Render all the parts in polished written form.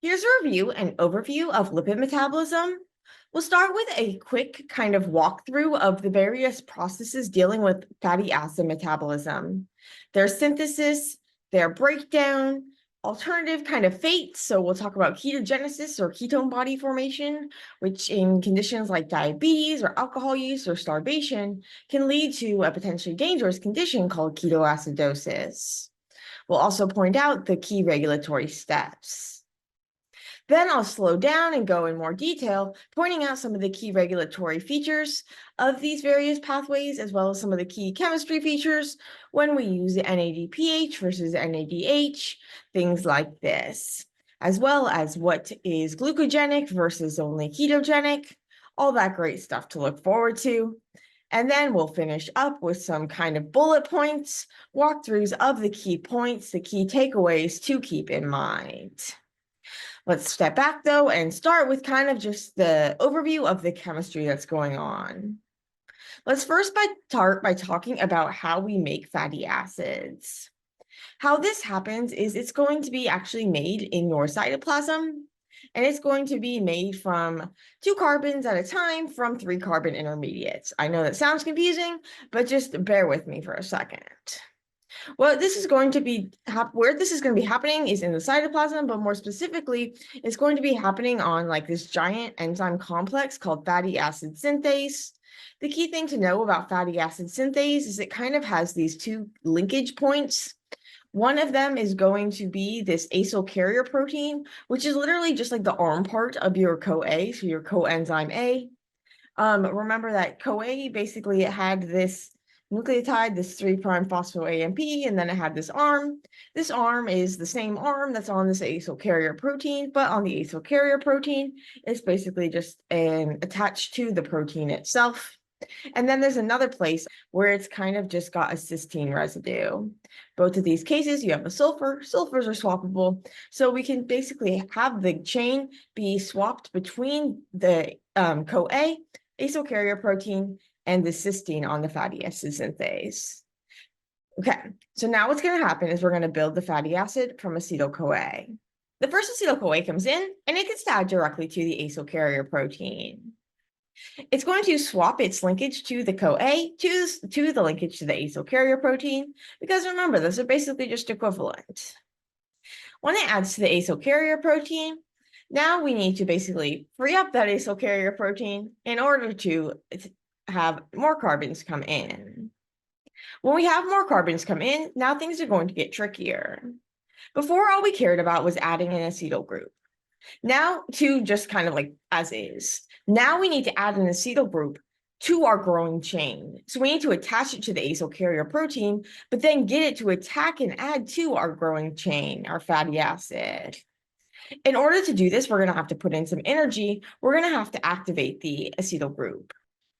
Here's a review and overview of lipid metabolism. We'll start with a quick kind of walkthrough of the various processes dealing with fatty acid metabolism, their synthesis, their breakdown, alternative kind of fates. So we'll talk about ketogenesis or ketone body formation, which in conditions like diabetes or alcohol use or starvation can lead to a potentially dangerous condition called ketoacidosis. We'll also point out the key regulatory steps. Then I'll slow down and go in more detail, pointing out some of the key regulatory features of these various pathways, as well as some of the key chemistry features when we use the NADPH versus NADH, things like this, as well as what is glucogenic versus only ketogenic, all that great stuff to look forward to. And then we'll finish up with some kind of bullet points, walkthroughs of the key points, the key takeaways to keep in mind. Let's step back though and start with kind of just the overview of the chemistry that's going on. Let's first start by talking about how we make fatty acids. How this happens is it's going to be actually made in your cytoplasm, and it's going to be made from 2 carbons at a time from 3 carbon intermediates. I know that sounds confusing, but just bear with me for a second. Well, this is going to be where this is going to be happening is in the cytoplasm, but more specifically, it's going to be happening on like this giant enzyme complex called fatty acid synthase. The key thing to know about fatty acid synthase is it kind of has these 2 linkage points. One of them is going to be this acyl carrier protein, which is literally just like the arm part of your CoA, so your coenzyme A. Remember that CoA, basically it had this nucleotide, this 3' phospho-AMP, and then it had this arm. This arm is the same arm that's on this acyl carrier protein, but on the acyl carrier protein, it's basically just attached to the protein itself. And then there's another place where it's kind of just got a cysteine residue. Both of these cases, you have a sulfur. Sulfurs are swappable. So we can basically have the chain be swapped between the CoA, acyl carrier protein, and the cysteine on the fatty acid synthase. Okay, so now what's going to happen is we're going to build the fatty acid from acetyl-CoA. The first acetyl-CoA comes in, and it gets added directly to the acyl carrier protein. It's going to swap its linkage to the CoA to the linkage to the acyl carrier protein, because remember, those are basically just equivalent. When it adds to the acyl carrier protein, now we need to basically free up that acyl carrier protein in order to have more carbons come in. When we have more carbons come in, now things are going to get trickier. Before, all we cared about was adding an acetyl group. Now, to just kind of like as is. Now we need to add an acetyl group to our growing chain. So we need to attach it to the acyl carrier protein, but then get it to attack and add to our growing chain, our fatty acid. In order to do this, we're going to have to put in some energy. We're going to have to activate the acetyl group.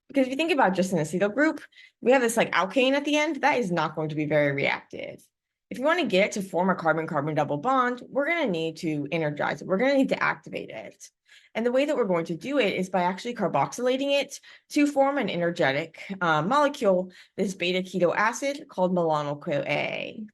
Because if you think about just an acetyl group, we have this like alkane at the end. That is not going to be very reactive. If you want to get it to form a carbon-carbon double bond, we're going to need to energize it. We're going to need to activate it. And the way that we're going to do it is by actually carboxylating it to form an energetic molecule, this beta-keto acid called milanoyl-CoA.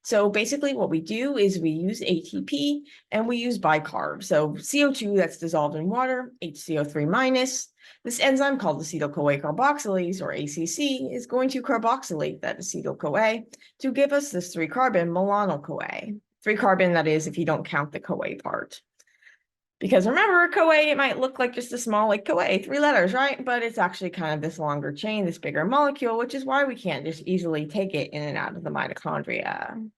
So basically what we do is we use ATP and we use bicarb. So CO2 that's dissolved in water, HCO3 minus. This enzyme called acetyl-CoA carboxylase, or ACC, is going to carboxylate that acetyl-CoA to give us this 3 carbon milanoyl-CoA. 3 carbon, that is, if you don't count the CoA part. Because remember, CoA, it might look like just a small like CoA, 3 letters, right? But it's actually kind of this longer chain, this bigger molecule, which is why we can't just easily take it in and out of the mitochondria.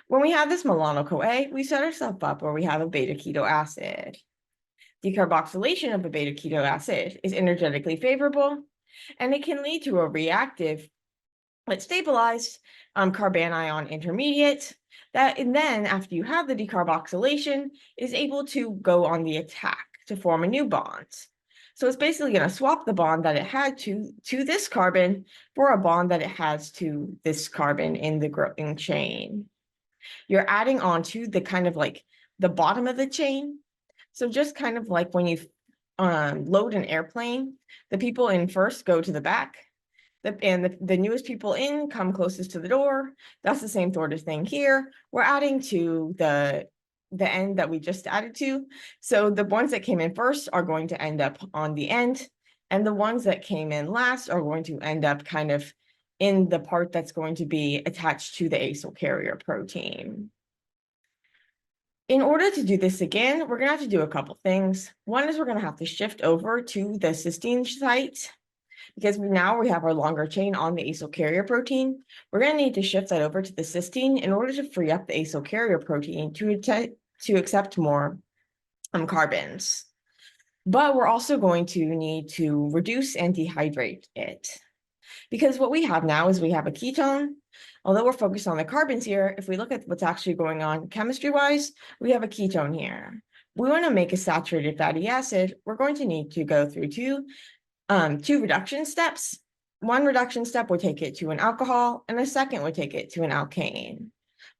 When we have this milanoyl-CoA, we set ourselves up where we have a beta-keto acid. Decarboxylation of a beta-keto acid is energetically favorable, and it can lead to a reactive, but stabilized carbanion intermediate that, and then after you have the decarboxylation, is able to go on the attack to form a new bond. So it's basically going to swap the bond that it had to this carbon for a bond that it has to this carbon in the growing chain. You're adding on to the kind of like the bottom of the chain. So just kind of like when you load an airplane, the people in first go to the back, and the newest people in come closest to the door. That's the same sort of thing here. We're adding to the the end that we just added to. So the ones that came in first are going to end up on the end, and the ones that came in last are going to end up kind of in the part that's going to be attached to the acyl carrier protein. In order to do this again, we're going to have to do a couple things. One is we're going to have to shift over to the cysteine site, because now we have our longer chain on the acyl carrier protein. We're going to need to shift that over to the cysteine in order to free up the acyl carrier protein to accept more carbons. But we're also going to need to reduce and dehydrate it. Because what we have now is we have a ketone. Although we're focused on the carbons here, if we look at what's actually going on chemistry-wise, we have a ketone here. We want to make a saturated fatty acid. We're going to need to go through two reduction steps. One reduction step would take it to an alcohol, and a second would take it to an alkane.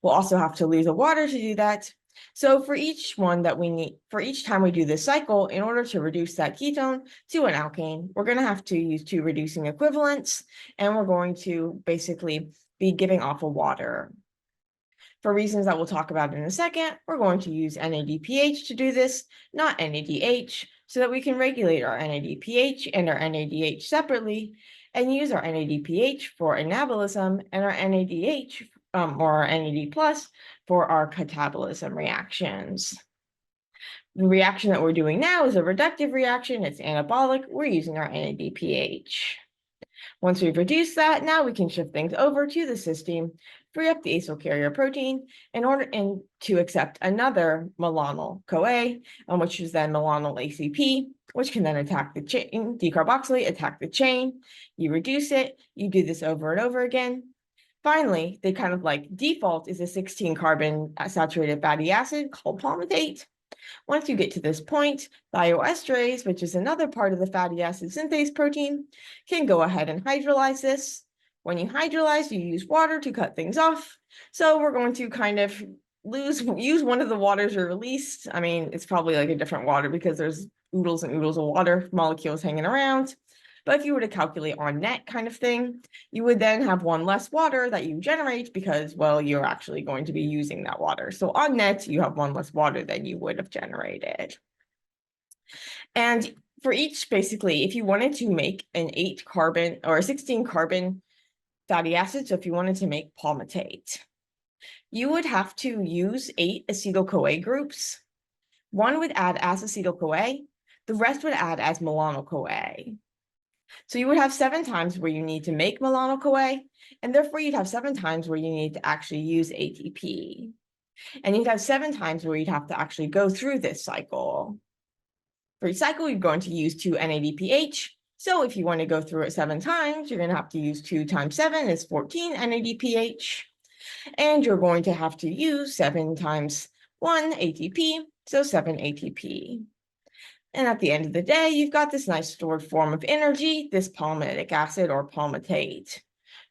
We'll also have to lose the water to do that. So for each one that we need, for each time we do this cycle, in order to reduce that ketone to an alkane, we're going to have to use two reducing equivalents, and we're going to basically be giving off a water. For reasons that we'll talk about in a second, we're going to use NADPH to do this, not NADH, so that we can regulate our NADPH and our NADH separately, and use our NADPH for anabolism and our NADH or our NAD+ for our catabolism reactions. The reaction that we're doing now is a reductive reaction. It's anabolic. We're using our NADPH. Once we've reduced that, now we can shift things over to the cysteine, free up the acyl carrier protein in order to accept another milanoyl-CoA, which is then milanoyl ACP, which can then attack the chain, decarboxylate, attack the chain. You reduce it. You do this over and over again. Finally, the kind of like default is a 16-carbon saturated fatty acid called palmitate. Once you get to this point, thioesterase, which is another part of the fatty acid synthase protein, can go ahead and hydrolyze this. When you hydrolyze, you use water to cut things off. So we're going to kind of use one of the waters we released. I mean, it's probably like a different water because there's oodles and oodles of water molecules hanging around. But if you were to calculate on net kind of thing, you would then have one less water that you generate because, well, you're actually going to be using that water. So on net, you have one less water than you would have generated. And for each, basically, if you wanted to make an 8-carbon or a 16-carbon fatty acid, so if you wanted to make palmitate, you would have to use 8 acetyl-CoA groups. One would add as acetyl-CoA, the rest would add as milanoyl-CoA. So you would have 7 times where you need to make milanoyl-CoA, and therefore you'd have 7 times where you need to actually use ATP. And you'd have 7 times where you'd have to actually go through this cycle. For each cycle, you're going to use 2 NADPH. So if you want to go through it 7 times, you're going to have to use 2 times 7 is 14 NADPH. And you're going to have to use 7 times 1 ATP, so 7 ATP. And at the end of the day, you've got this nice stored form of energy, this palmitic acid or palmitate.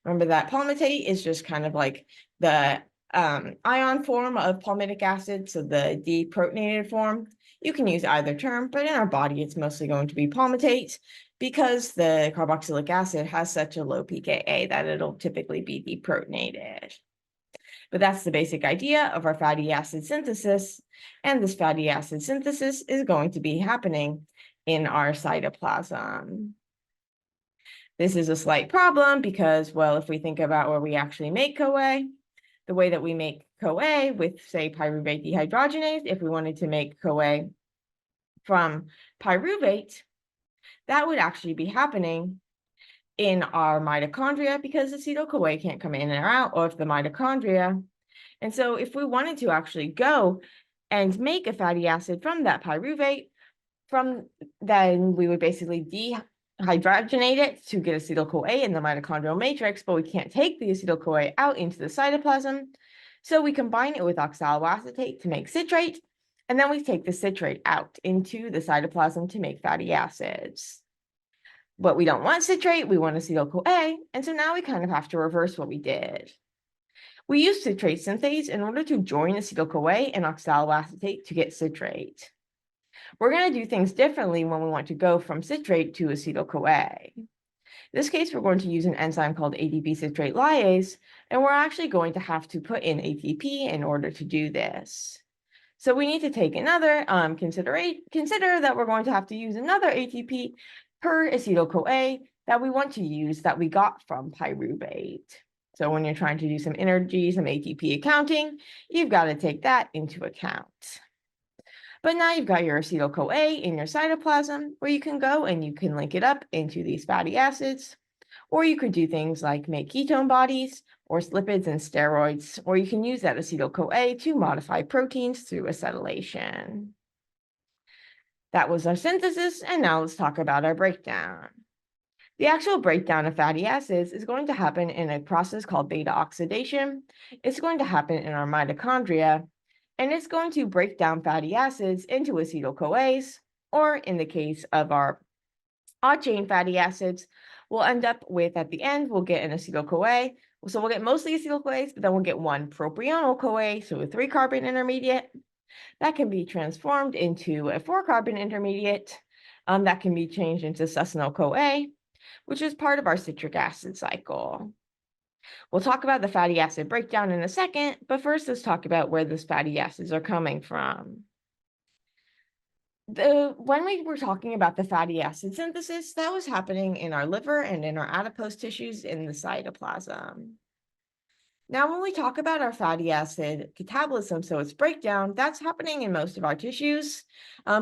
Remember that palmitate is just kind of like the ion form of palmitic acid, so the deprotonated form. You can use either term, but in our body, it's mostly going to be palmitate because the carboxylic acid has such a low pKa that it'll typically be deprotonated. But that's the basic idea of our fatty acid synthesis. And this fatty acid synthesis is going to be happening in our cytoplasm. This is a slight problem because, well, if we think about where we actually make CoA, the way that we make CoA with, say, pyruvate dehydrogenase, if we wanted to make CoA from pyruvate, that would actually be happening in our mitochondria because acetyl-CoA can't come in or out of the mitochondria. And so if we wanted to actually go and make a fatty acid from that pyruvate, then we would basically dehydrogenate it to get acetyl-CoA in the mitochondrial matrix, but we can't take the acetyl-CoA out into the cytoplasm. So we combine it with oxaloacetate to make citrate, and then we take the citrate out into the cytoplasm to make fatty acids. But we don't want citrate, we want acetyl-CoA, and so now we kind of have to reverse what we did. We use citrate synthase in order to join acetyl-CoA and oxaloacetate to get citrate. We're going to do things differently when we want to go from citrate to acetyl-CoA. In this case, we're going to use an enzyme called ATP-citrate lyase, and we're actually going to have to put in ATP in order to do this. So we need to take another consider that we're going to have to use another ATP per acetyl-CoA that we want to use that we got from pyruvate. So when you're trying to do some energy, some ATP accounting, you've got to take that into account. But now you've got your acetyl-CoA in your cytoplasm, where you can go and you can link it up into these fatty acids, or you could do things like make ketone bodies or lipids and steroids, or you can use that acetyl-CoA to modify proteins through acetylation. That was our synthesis, and now let's talk about our breakdown. The actual breakdown of fatty acids is going to happen in a process called beta oxidation. It's going to happen in our mitochondria, and it's going to break down fatty acids into acetyl-CoAs, or in the case of our odd-chain fatty acids, we'll end up with, at the end, we'll get an acetyl-CoA. So we'll get mostly acetyl-CoAs, but then we'll get one propionyl-CoA, so a 3-carbon intermediate. That can be transformed into a 4-carbon intermediate that can be changed into succinyl-CoA, which is part of our citric acid cycle. We'll talk about the fatty acid breakdown in a second, but first let's talk about where those fatty acids are coming from. When we were talking about the fatty acid synthesis, that was happening in our liver and in our adipose tissues in the cytoplasm. Now, when we talk about our fatty acid catabolism, so its breakdown, that's happening in most of our tissues.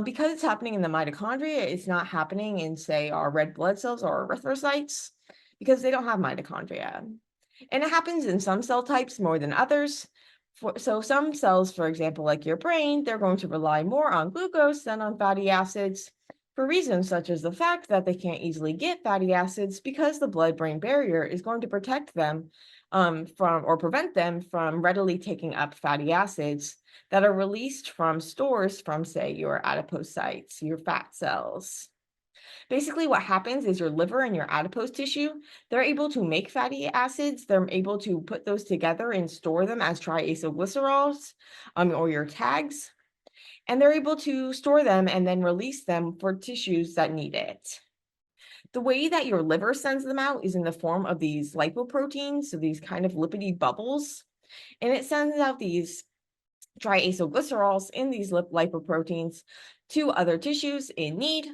Because it's happening in the mitochondria, it's not happening in, say, our red blood cells or erythrocytes, because they don't have mitochondria. And it happens in some cell types more than others. So some cells, for example, like your brain, they're going to rely more on glucose than on fatty acids for reasons such as the fact that they can't easily get fatty acids because the blood-brain barrier is going to protect them from or prevent them from readily taking up fatty acids that are released from stores from, say, your adipocytes, your fat cells. Basically, what happens is your liver and your adipose tissue, they're able to make fatty acids. They're able to put those together and store them as triacylglycerols or your tags. And they're able to store them and then release them for tissues that need it. The way that your liver sends them out is in the form of these lipoproteins, so these kind of lipidy bubbles. And it sends out these triacylglycerols in these lipoproteins to other tissues in need.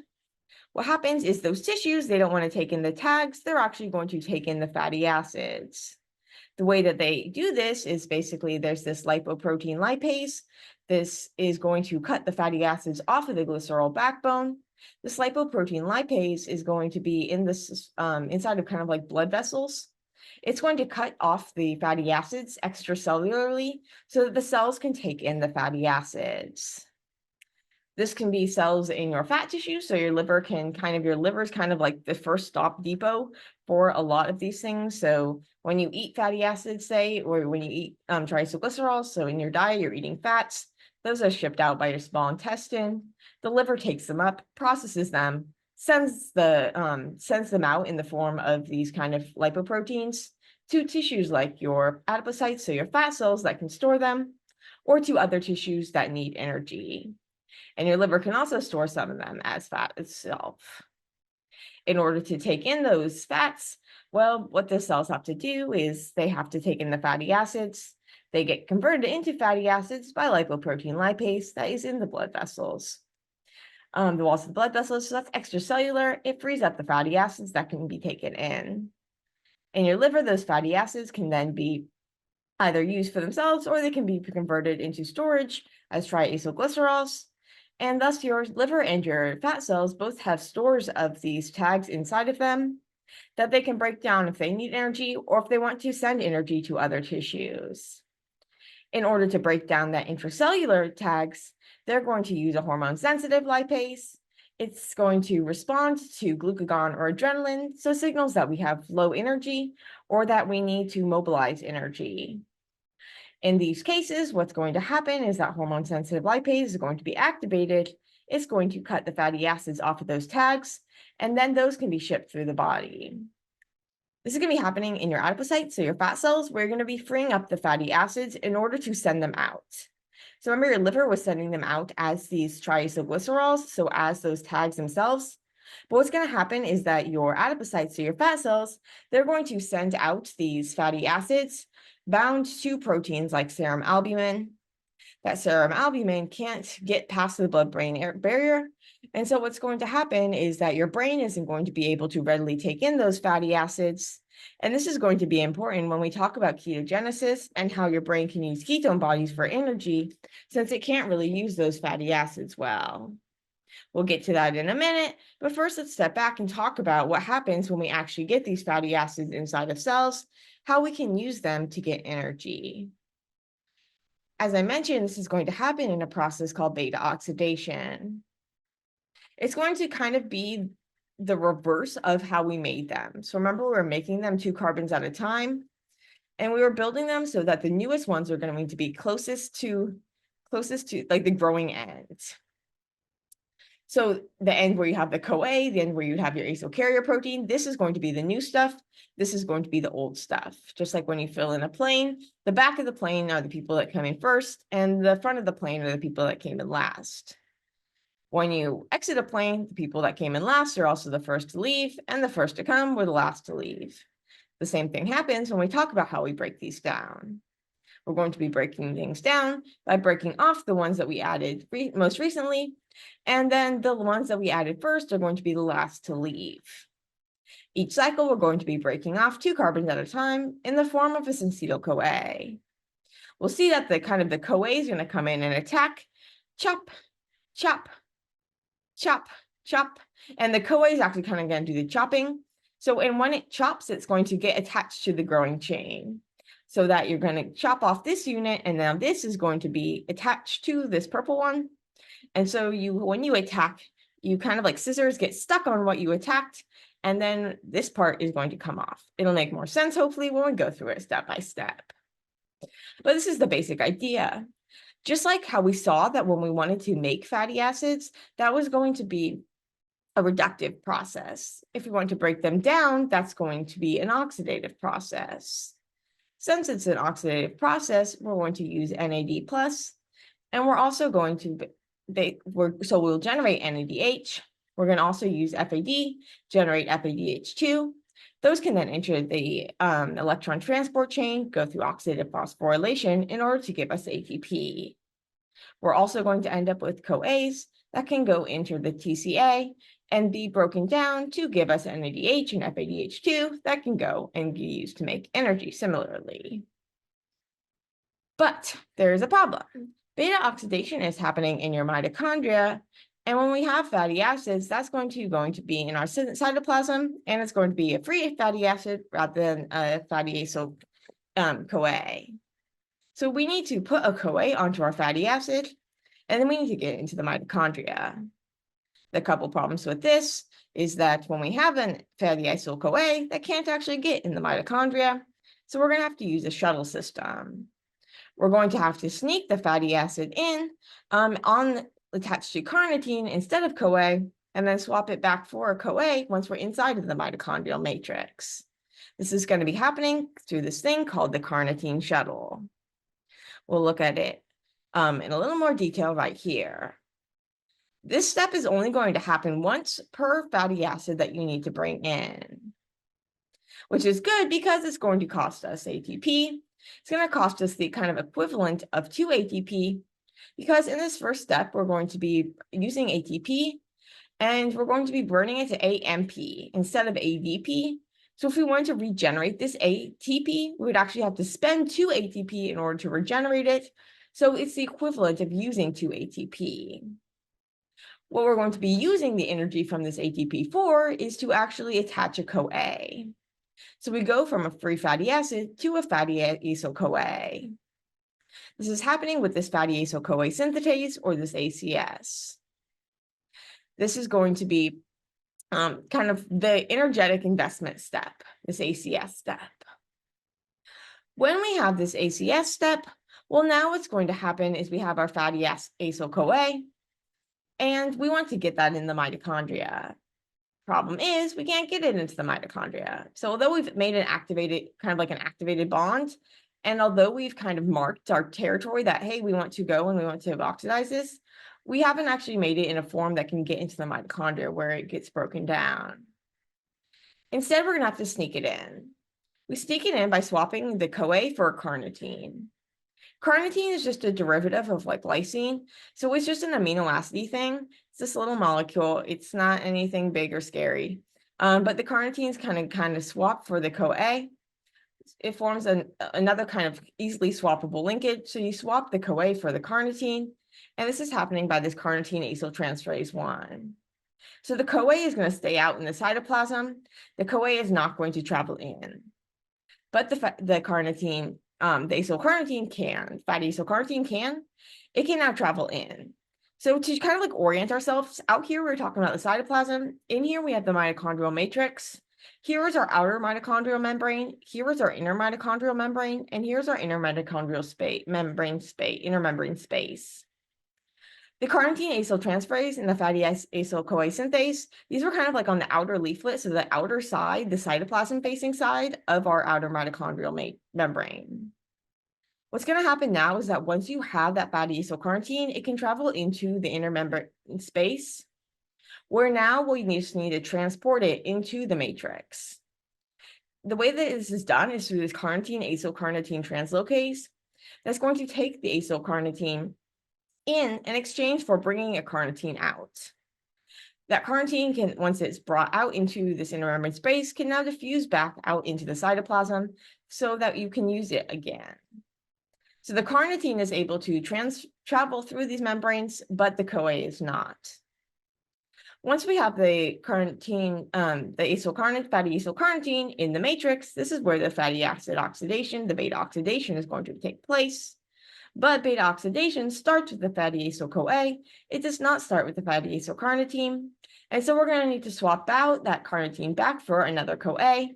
What happens is those tissues, they don't want to take in the tags, they're actually going to take in the fatty acids. The way that they do this is basically there's this lipoprotein lipase. This is going to cut the fatty acids off of the glycerol backbone. This lipoprotein lipase is going to be in this inside of kind of like blood vessels. It's going to cut off the fatty acids extracellularly so that the cells can take in the fatty acids. This can be cells in your fat tissue, so your liver is kind of like the first stop depot for a lot of these things. So when you eat fatty acids, say, or when you eat triacylglycerols, so in your diet you're eating fats, those are shipped out by your small intestine. The liver takes them up, processes them, sends them out in the form of these kind of lipoproteins to tissues like your adipocytes, so your fat cells that can store them, or to other tissues that need energy. And your liver can also store some of them as fat itself. In order to take in those fats, well, what the cells have to do is they have to take in the fatty acids. They get converted into fatty acids by lipoprotein lipase that is in the blood vessels. The walls of the blood vessels, so that's extracellular. It frees up the fatty acids that can be taken in. In your liver, those fatty acids can then be either used for themselves or they can be converted into storage as triacylglycerols. And thus your liver and your fat cells both have stores of these tags inside of them that they can break down if they need energy or if they want to send energy to other tissues. In order to break down that intracellular tags, they're going to use a hormone-sensitive lipase. It's going to respond to glucagon or adrenaline, so signals that we have low energy or that we need to mobilize energy. In these cases, what's going to happen is that hormone-sensitive lipase is going to be activated. It's going to cut the fatty acids off of those tags, and then those can be shipped through the body. This is going to be happening in your adipocytes, so your fat cells, where you're going to be freeing up the fatty acids in order to send them out. So remember, your liver was sending them out as these triacylglycerols, so as those tags themselves. But what's going to happen is that your adipocytes, so your fat cells, they're going to send out these fatty acids bound to proteins like serum albumin. that serum albumin can't get past the blood-brain barrier. And so what's going to happen is that your brain isn't going to be able to readily take in those fatty acids. And this is going to be important when we talk about ketogenesis and how your brain can use ketone bodies for energy, since it can't really use those fatty acids well. We'll get to that in a minute, but first let's step back and talk about what happens when we actually get these fatty acids inside of cells, how we can use them to get energy. As I mentioned, this is going to happen in a process called beta oxidation. It's going to kind of be the reverse of how we made them. So remember, we were making them 2 carbons at a time, and we were building them so that the newest ones are going to be closest to like the growing end. So the end where you have the CoA, the end where you have your acyl carrier protein, this is going to be the new stuff. This is going to be the old stuff. Just like when you fill in a plane, the back of the plane are the people that come in first, and the front of the plane are the people that came in last. When you exit a plane, the people that came in last are also the first to leave, and the first to come were the last to leave. The same thing happens when we talk about how we break these down. We're going to be breaking things down by breaking off the ones that we added most recently, and then the ones that we added first are going to be the last to leave. Each cycle, we're going to be breaking off 2 carbons at a time in the form of acetyl-CoA. We'll see that the CoA is going to come in and attack, chop, chop, chop, chop, and the CoA is actually kind of going to do the chopping. So, and when it chops, it's going to get attached to the growing chain, so that you're going to chop off this unit, and now this is going to be attached to this purple one. And so when you attack, you kind of like scissors get stuck on what you attacked, and then this part is going to come off. It'll make more sense, hopefully, when we go through it step by step. But this is the basic idea. Just like how we saw that when we wanted to make fatty acids, that was going to be a reductive process. If we want to break them down, that's going to be an oxidative process. Since it's an oxidative process, we're going to use NAD+, and we're also going to, so we'll generate NADH. We're going to also use FAD, generate FADH2. Those can then enter the electron transport chain, go through oxidative phosphorylation in order to give us ATP. We're also going to end up with CoAs that can go into the TCA and be broken down to give us NADH and FADH2 that can go and be used to make energy similarly. But there is a problem. Beta oxidation is happening in your mitochondria, and when we have fatty acids, that's going to be in our cytoplasm, and it's going to be a free fatty acid rather than a fatty acyl-CoA. So we need to put a CoA onto our fatty acid, and then we need to get into the mitochondria. The couple problems with this is that when we have a fatty acyl-CoA, that can't actually get in the mitochondria, so we're going to have to use a shuttle system. We're going to have to sneak the fatty acid in attached to carnitine instead of CoA, and then swap it back for a CoA once we're inside of the mitochondrial matrix. This is going to be happening through this thing called the carnitine shuttle. We'll look at it in a little more detail right here. This step is only going to happen once per fatty acid that you need to bring in, which is good because it's going to cost us ATP. It's going to cost us the kind of equivalent of 2 ATP, because in this first step, we're going to be using ATP, and we're going to be burning it to AMP instead of ADP. So if we want to regenerate this ATP, we would actually have to spend 2 ATP in order to regenerate it. So it's the equivalent of using 2 ATP. What we're going to be using the energy from this ATP for is to actually attach a CoA. So we go from a free fatty acid to a fatty acyl-CoA. This is happening with this fatty acyl-CoA synthetase, or this ACS. This is going to be kind of the energetic investment step, this ACS step. When we have this ACS step, well, now what's going to happen is we have our fatty acyl-CoA, and we want to get that in the mitochondria. Problem is, we can't get it into the mitochondria. So although we've made an activated bond, and although we've kind of marked our territory that, hey, we want to go and we want to oxidize this, we haven't actually made it in a form that can get into the mitochondria where it gets broken down. Instead, we're going to have to sneak it in. We sneak it in by swapping the CoA for a carnitine. Carnitine is just a derivative of like lysine. So it's just an amino acid thing. It's this little molecule. It's not anything big or scary. But the carnitines kind of swap for the CoA. It forms another kind of easily swappable linkage. So you swap the CoA for the carnitine. And this is happening by this carnitine acyltransferase 1. So the CoA is going to stay out in the cytoplasm. The CoA is not going to travel in. But the carnitine, the acylcarnitine can, fatty acylcarnitine can, it can now travel in. So to kind of like orient ourselves, out here we're talking about the cytoplasm. In here we have the mitochondrial matrix. Here is our outer mitochondrial membrane. Here is our inner mitochondrial membrane. And here's our inner mitochondrial inner membrane space. The carnitine acyltransferase and the fatty acyl-CoA synthase, these were kind of like on the outer leaflet, so the outer side, the cytoplasm-facing side of our outer mitochondrial membrane. What's going to happen now is that once you have that fatty acylcarnitine, it can travel into the inner membrane space, where now we just need to transport it into the matrix. The way that this is done is through this carnitine acylcarnitine translocase that's going to take the acylcarnitine in exchange for bringing a carnitine out. That carnitine can, once it's brought out into this inner membrane space, can now diffuse back out into the cytoplasm so that you can use it again. So the carnitine is able to travel through these membranes, but the CoA is not. Once we have the carnitine, the fatty acylcarnitine in the matrix, this is where the fatty acid oxidation, the beta oxidation, is going to take place. But beta oxidation starts with the fatty acyl-CoA. It does not start with the fatty acylcarnitine. And so we're going to need to swap out that carnitine back for another CoA.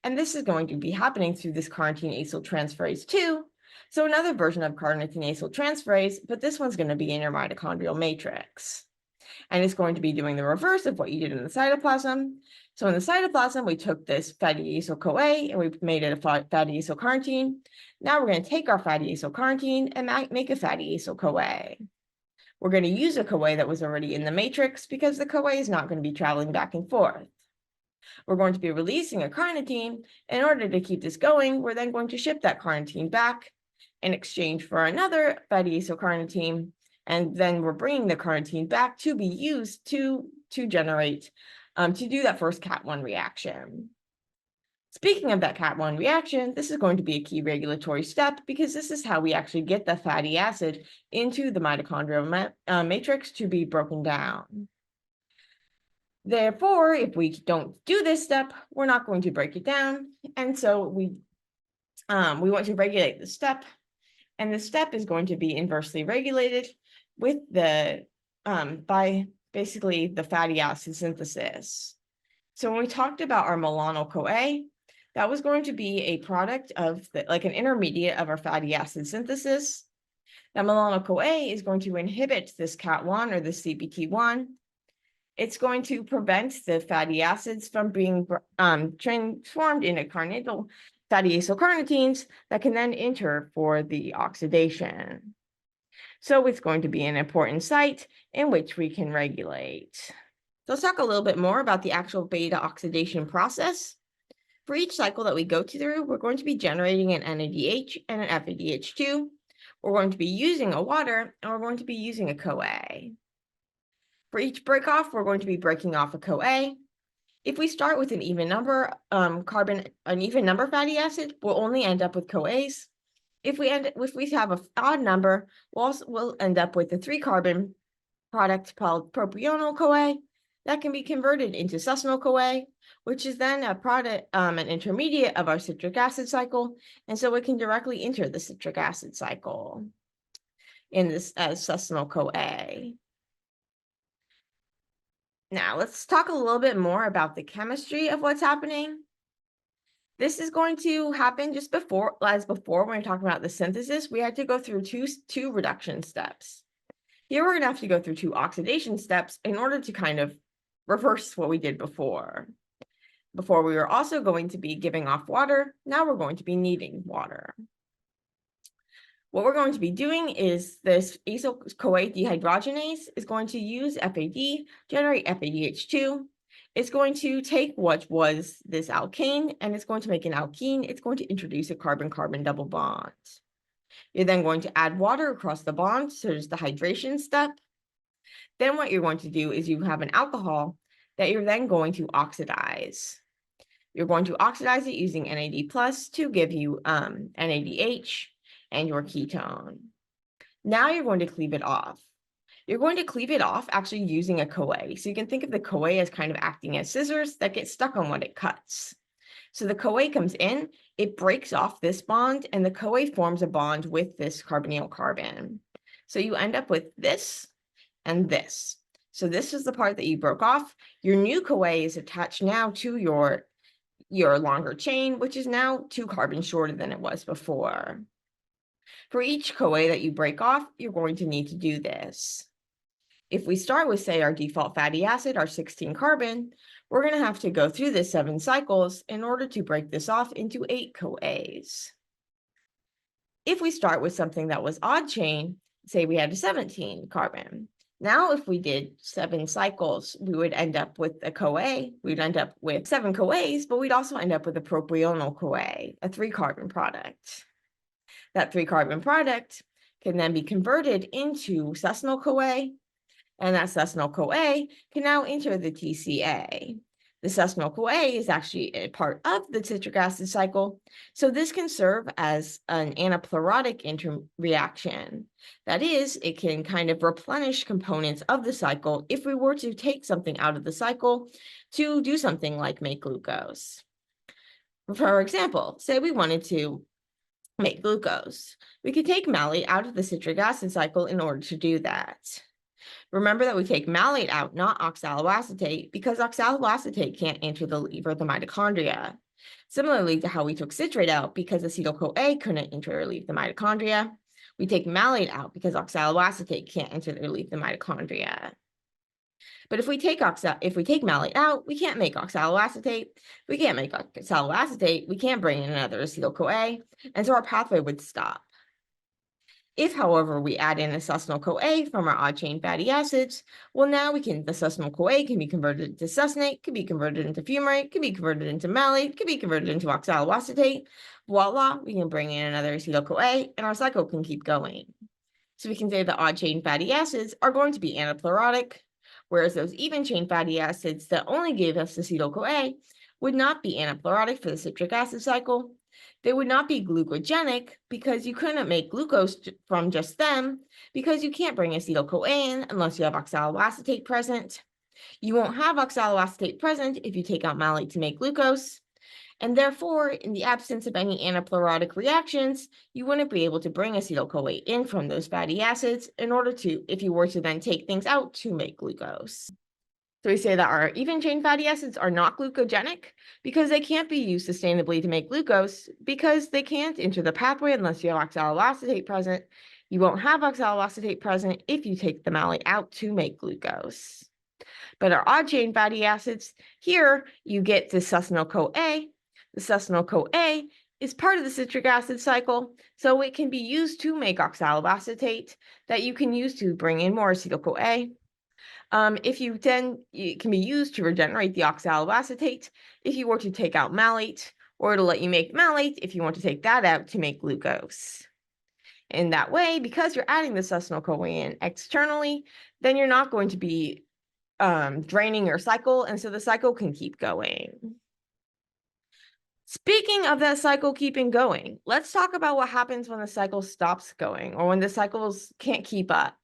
And this is going to be happening through this carnitine acyltransferase 2. So another version of carnitine acyltransferase, but this one's going to be in your mitochondrial matrix. And it's going to be doing the reverse of what you did in the cytoplasm. So in the cytoplasm, we took this fatty acyl-CoA and we made it a fatty acylcarnitine. Now we're going to take our fatty acylcarnitine and make a fatty acyl-CoA. We're going to use a CoA that was already in the matrix because the CoA is not going to be traveling back and forth. We're going to be releasing a carnitine. In order to keep this going, we're then going to ship that carnitine back in exchange for another fatty acylcarnitine. And then we're bringing the carnitine back to be used to generate, to do that first Cat1 reaction. Speaking of that Cat1 reaction, this is going to be a key regulatory step because this is how we actually get the fatty acid into the mitochondrial matrix to be broken down. Therefore, if we don't do this step, we're not going to break it down. And so we want to regulate the step. And the step is going to be inversely regulated with the by basically the fatty acid synthesis. So when we talked about our propionyl-CoA, that was going to be a product of like an intermediate of our fatty acid synthesis. That propionyl-CoA is going to inhibit this Cat1 or the CPT1. It's going to prevent the fatty acids from being transformed into carnitine fatty acylcarnitines that can then enter for the oxidation. So it's going to be an important site in which we can regulate. So let's talk a little bit more about the actual beta oxidation process. For each cycle that we go through, we're going to be generating an NADH and an FADH2. We're going to be using a water, and we're going to be using a CoA. For each breakoff, we're going to be breaking off a CoA. If we start with an even number fatty acid, we'll only end up with CoAs. If we have an odd number, we'll end up with a 3-carbon product called propionyl-CoA that can be converted into succinyl-CoA, which is then a product, an intermediate of our citric acid cycle, and so it can directly enter the citric acid cycle in this as succinyl-CoA. Now let's talk a little bit more about the chemistry of what's happening. This is going to happen just before, when we're talking about the synthesis, we had to go through two reduction steps. Here we're going to have to go through 2 oxidation steps in order to kind of reverse what we did before. Before we were also going to be giving off water, now we're going to be needing water. What we're going to be doing is this acyl-CoA dehydrogenase is going to use FAD, generate FADH2. It's going to take what was this alkane and it's going to make an alkene. It's going to introduce a carbon-carbon double bond. You're then going to add water across the bond, so there's the hydration step. Then what you're going to do is you have an alcohol that you're then going to oxidize. You're going to oxidize it using NAD+ to give you NADH and your ketone. Now you're going to cleave it off. You're going to cleave it off actually using a CoA. So you can think of the CoA as kind of acting as scissors that get stuck on what it cuts. So the CoA comes in, it breaks off this bond, and the CoA forms a bond with this carbonyl carbon. So you end up with this and this. So this is the part that you broke off. Your new CoA is attached now to your longer chain, which is now 2 carbons shorter than it was before. For each CoA that you break off, you're going to need to do this. If we start with, say, our default fatty acid, our 16 carbon, we're going to have to go through this 7 cycles in order to break this off into 8 CoAs. If we start with something that was odd chain, say we had a 17 carbon. Now, if we did 7 cycles, we would end up with a CoA. We'd end up with 7 CoAs, but we'd also end up with a propionyl-CoA, a 3-carbon product. That 3-carbon product can then be converted into succinyl-CoA, and that succinyl-CoA can now enter the TCA. The succinyl-CoA is actually a part of the citric acid cycle, so this can serve as an anaplerotic interreaction. That is, it can kind of replenish components of the cycle if we were to take something out of the cycle to do something like make glucose. For example, say we wanted to make glucose. We could take malate out of the citric acid cycle in order to do that. Remember that we take malate out, not oxaloacetate, because oxaloacetate can't enter the leaf or the mitochondria. Similarly to how we took citrate out because acetyl-CoA couldn't enter or leave the mitochondria, we take malate out because oxaloacetate can't enter or leave the mitochondria. But if we take malate out, we can't make oxaloacetate. We can't make oxaloacetate. We can't bring in another acetyl-CoA, and so our pathway would stop. If, however, we add in a succinyl-CoA from our odd chain fatty acids, well, now the succinyl-CoA can be converted into succinate, can be converted into fumarate, can be converted into malate, can be converted into oxaloacetate. Voila, we can bring in another acetyl-CoA, and our cycle can keep going. So we can say the odd chain fatty acids are going to be anaplerotic, whereas those even chain fatty acids that only gave us acetyl-CoA would not be anaplerotic for the citric acid cycle. They would not be glucogenic because you couldn't make glucose from just them because you can't bring acetyl-CoA in unless you have oxaloacetate present. You won't have oxaloacetate present if you take out malate to make glucose. And therefore, in the absence of any anaplerotic reactions, you wouldn't be able to bring acetyl-CoA in from those fatty acids in order to, if you were to then take things out to make glucose. So we say that our even chain fatty acids are not glucogenic because they can't be used sustainably to make glucose because they can't enter the pathway unless you have oxaloacetate present. You won't have oxaloacetate present if you take the malate out to make glucose. But our odd chain fatty acids, here you get the succinyl-CoA. The succinyl-CoA is part of the citric acid cycle, so it can be used to make oxaloacetate that you can use to bring in more acetyl-CoA. It can be used to regenerate the oxaloacetate if you were to take out malate, or it'll let you make malate if you want to take that out to make glucose. In that way, because you're adding the succinyl-CoA in externally, then you're not going to be draining your cycle, and so the cycle can keep going. Speaking of that cycle keeping going, let's talk about what happens when the cycle stops going or when the cycles can't keep up.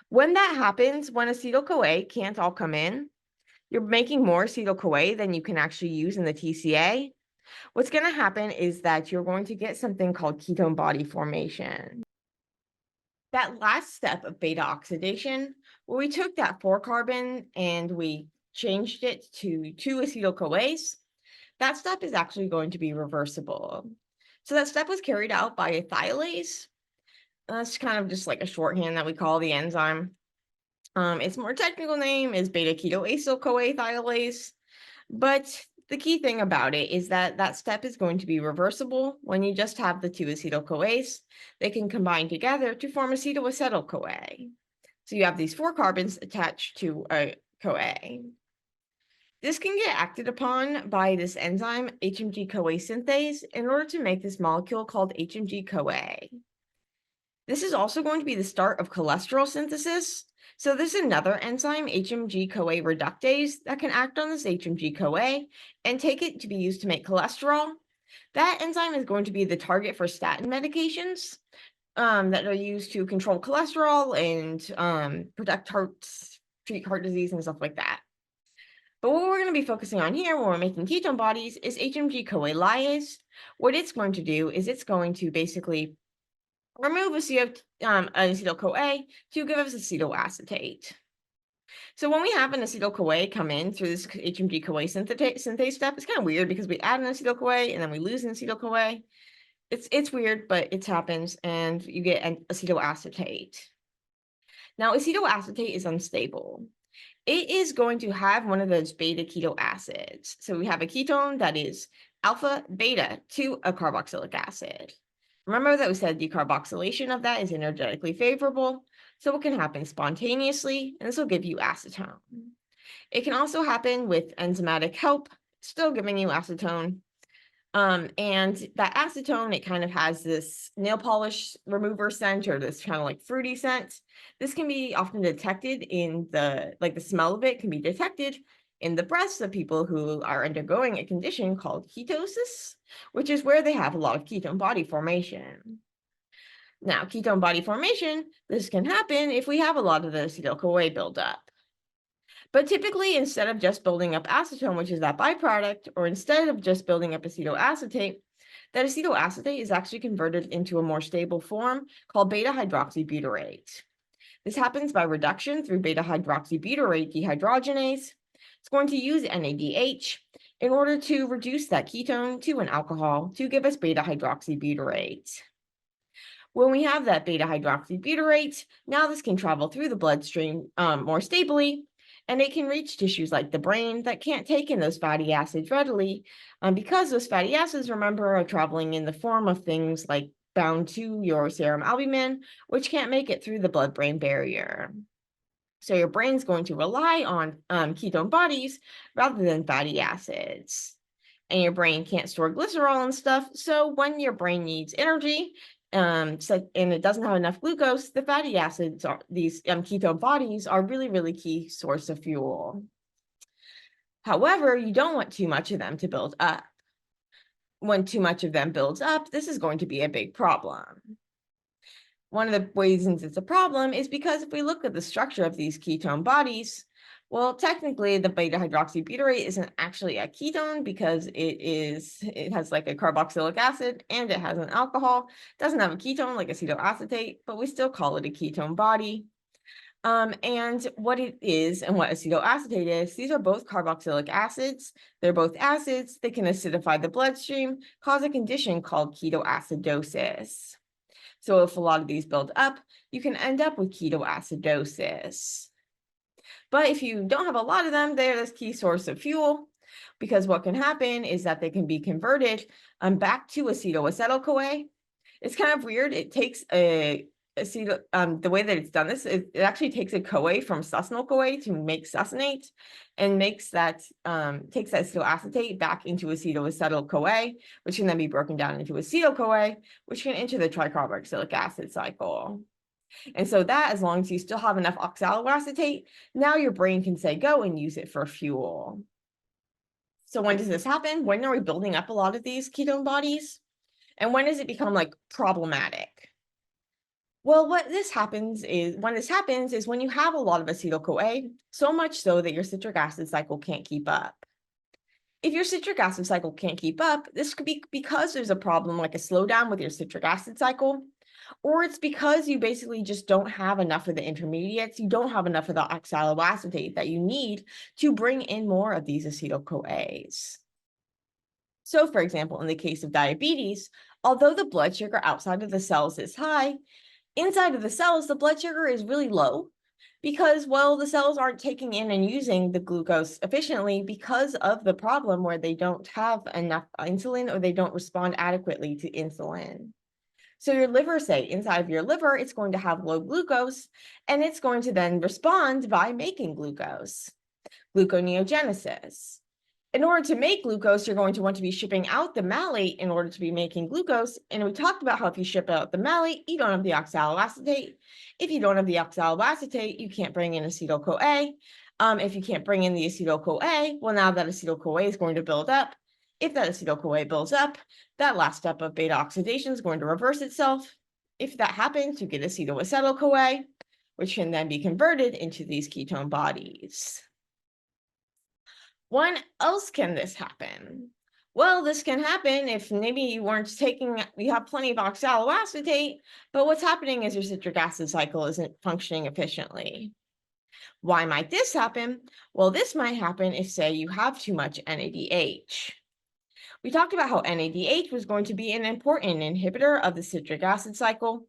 When that happens, when acetyl-CoA can't all come in, you're making more acetyl-CoA than you can actually use in the TCA. What's going to happen is that you're going to get something called ketone body formation. That last step of beta oxidation, where we took that 4-carbon and we changed it to 2 acetyl-CoAs, that step is actually going to be reversible. So that step was carried out by a thiolase. That's kind of just like a shorthand that we call the enzyme. Its more technical name is beta-ketoacyl-CoA thiolase, but the key thing about it is that that step is going to be reversible when you just have the 2 acetyl-CoAs. They can combine together to form acetyl-CoA. So you have these 4 carbons attached to a CoA. This can get acted upon by this enzyme HMG-CoA synthase in order to make this molecule called HMG-CoA. This is also going to be the start of cholesterol synthesis. So there's another enzyme, HMG-CoA reductase, that can act on this HMG-CoA and take it to be used to make cholesterol. That enzyme is going to be the target for statin medications that are used to control cholesterol and protect hearts, treat heart disease and stuff like that. But what we're going to be focusing on here when we're making ketone bodies is HMG-CoA lyase. What it's going to do is it's going to basically remove acetyl-CoA to give us acetoacetate. So when we have an acetyl-CoA come in through this HMG-CoA synthase step, it's kind of weird because we add an acetyl-CoA and then we lose an acetyl-CoA. It's weird, but it happens, and you get an acetoacetate. Now, acetoacetate is unstable. It is going to have one of those beta keto acids. So we have a ketone that is alpha beta to a carboxylic acid. Remember that we said decarboxylation of that is energetically favorable. So it can happen spontaneously, and this will give you acetone. It can also happen with enzymatic help, still giving you acetone. And that acetone, it kind of has this nail polish remover scent, or this kind of like fruity scent. This can be often detected in the smell of it can be detected in the breaths of people who are undergoing a condition called ketosis, which is where they have a lot of ketone body formation. Now, ketone body formation, this can happen if we have a lot of the acetyl-CoA buildup. But typically, instead of just building up acetone, which is that byproduct, or instead of just building up acetoacetate, that acetoacetate is actually converted into a more stable form called beta-hydroxybutyrate. This happens by reduction through beta-hydroxybutyrate dehydrogenase. It's going to use NADPH in order to reduce that ketone to an alcohol to give us beta-hydroxybutyrate. When we have that beta-hydroxybutyrate, now this can travel through the bloodstream more stably, and it can reach tissues like the brain that can't take in those fatty acids readily because those fatty acids, remember, are traveling in the form of things like bound to your serum albumin, which can't make it through the blood-brain barrier. So your brain's going to rely on ketone bodies rather than fatty acids. And your brain can't store glycerol and stuff, so when your brain needs energy, and it doesn't have enough glucose, the fatty acids, these ketone bodies, are really, really key source of fuel. However, you don't want too much of them to build up. When too much of them builds up, this is going to be a big problem. One of the reasons it's a problem is because if we look at the structure of these ketone bodies, well, technically the beta-hydroxybutyrate isn't actually a ketone because it has like a carboxylic acid and it has an alcohol. It doesn't have a ketone like acetoacetate, but we still call it a ketone body. And what it is and what acetoacetate is, these are both carboxylic acids. They're both acids. They can acidify the bloodstream, cause a condition called ketoacidosis. So if a lot of these build up, you can end up with ketoacidosis. But if you don't have a lot of them, they're this key source of fuel, because what can happen is that they can be converted back to acetyl-CoA. It's kind of weird. It takes the way that it's done this, it actually takes a CoA from succinyl-CoA to make succinate, and takes that acetoacetate back into acetyl-CoA, which can then be broken down into acetyl-CoA, which can enter the tricarboxylic acid cycle. And so that, as long as you still have enough oxaloacetate, now your brain can say go and use it for fuel. So when does this happen? When are we building up a lot of these ketone bodies? And when does it become like problematic? Well, when this happens is when you have a lot of acetyl-CoA, so much so that your citric acid cycle can't keep up. If your citric acid cycle can't keep up, this could be because there's a problem like a slowdown with your citric acid cycle, or it's because you basically just don't have enough of the intermediates. You don't have enough of the oxaloacetate that you need to bring in more of these acetyl-CoAs. So, for example, in the case of diabetes, although the blood sugar outside of the cells is high, inside of the cells, the blood sugar is really low because, well, the cells aren't taking in and using the glucose efficiently because of the problem where they don't have enough insulin or they don't respond adequately to insulin. So your liver, say, inside of your liver, it's going to have low glucose, and it's going to then respond by making glucose. Gluconeogenesis. In order to make glucose, you're going to want to be shipping out the malate in order to be making glucose. And we talked about how if you ship out the malate, you don't have the oxaloacetate. If you don't have the oxaloacetate, you can't bring in acetyl-CoA. If you can't bring in the acetyl-CoA, well, now that acetyl-CoA is going to build up. If that acetyl-CoA builds up, that last step of beta oxidation is going to reverse itself. If that happens, you get acetyl-CoA, which can then be converted into these ketone bodies. When else can this happen? Well, this can happen if maybe you have plenty of oxaloacetate, but what's happening is your citric acid cycle isn't functioning efficiently. Why might this happen? Well, this might happen if, say, you have too much NADH. We talked about how NADH was going to be an important inhibitor of the citric acid cycle,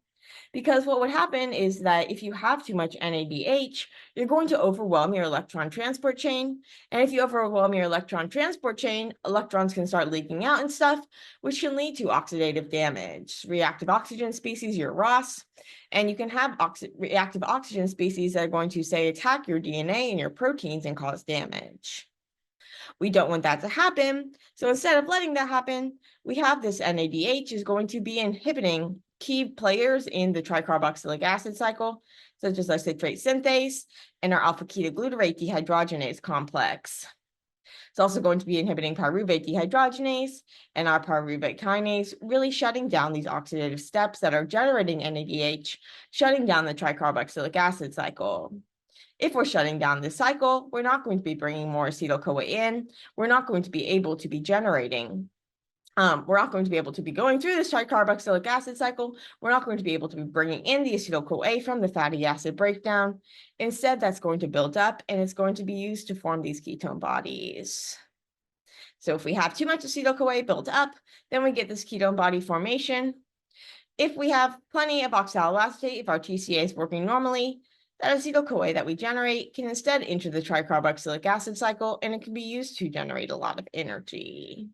because what would happen is that if you have too much NADH, you're going to overwhelm your electron transport chain. And if you overwhelm your electron transport chain, electrons can start leaking out and stuff, which can lead to oxidative damage, reactive oxygen species, your ROS. And you can have reactive oxygen species that are going to, say, attack your DNA and your proteins and cause damage. We don't want that to happen. So instead of letting that happen, we have this NADH is going to be inhibiting key players in the tricarboxylic acid cycle, such as our citrate synthase and our alpha-ketoglutarate dehydrogenase complex. It's also going to be inhibiting pyruvate dehydrogenase and our pyruvate kinase, really shutting down these oxidative steps that are generating NADH, shutting down the tricarboxylic acid cycle. If we're shutting down this cycle, we're not going to be bringing more acetyl-CoA in. We're not going to be able to be generating. We're not going to be able to be going through this tricarboxylic acid cycle. We're not going to be able to be bringing in the acetyl-CoA from the fatty acid breakdown. Instead, that's going to build up and it's going to be used to form these ketone bodies. So if we have too much acetyl-CoA built up, then we get this ketone body formation. If we have plenty of oxaloacetate, if our TCA is working normally, that acetyl-CoA that we generate can instead enter the tricarboxylic acid cycle, and it can be used to generate a lot of energy.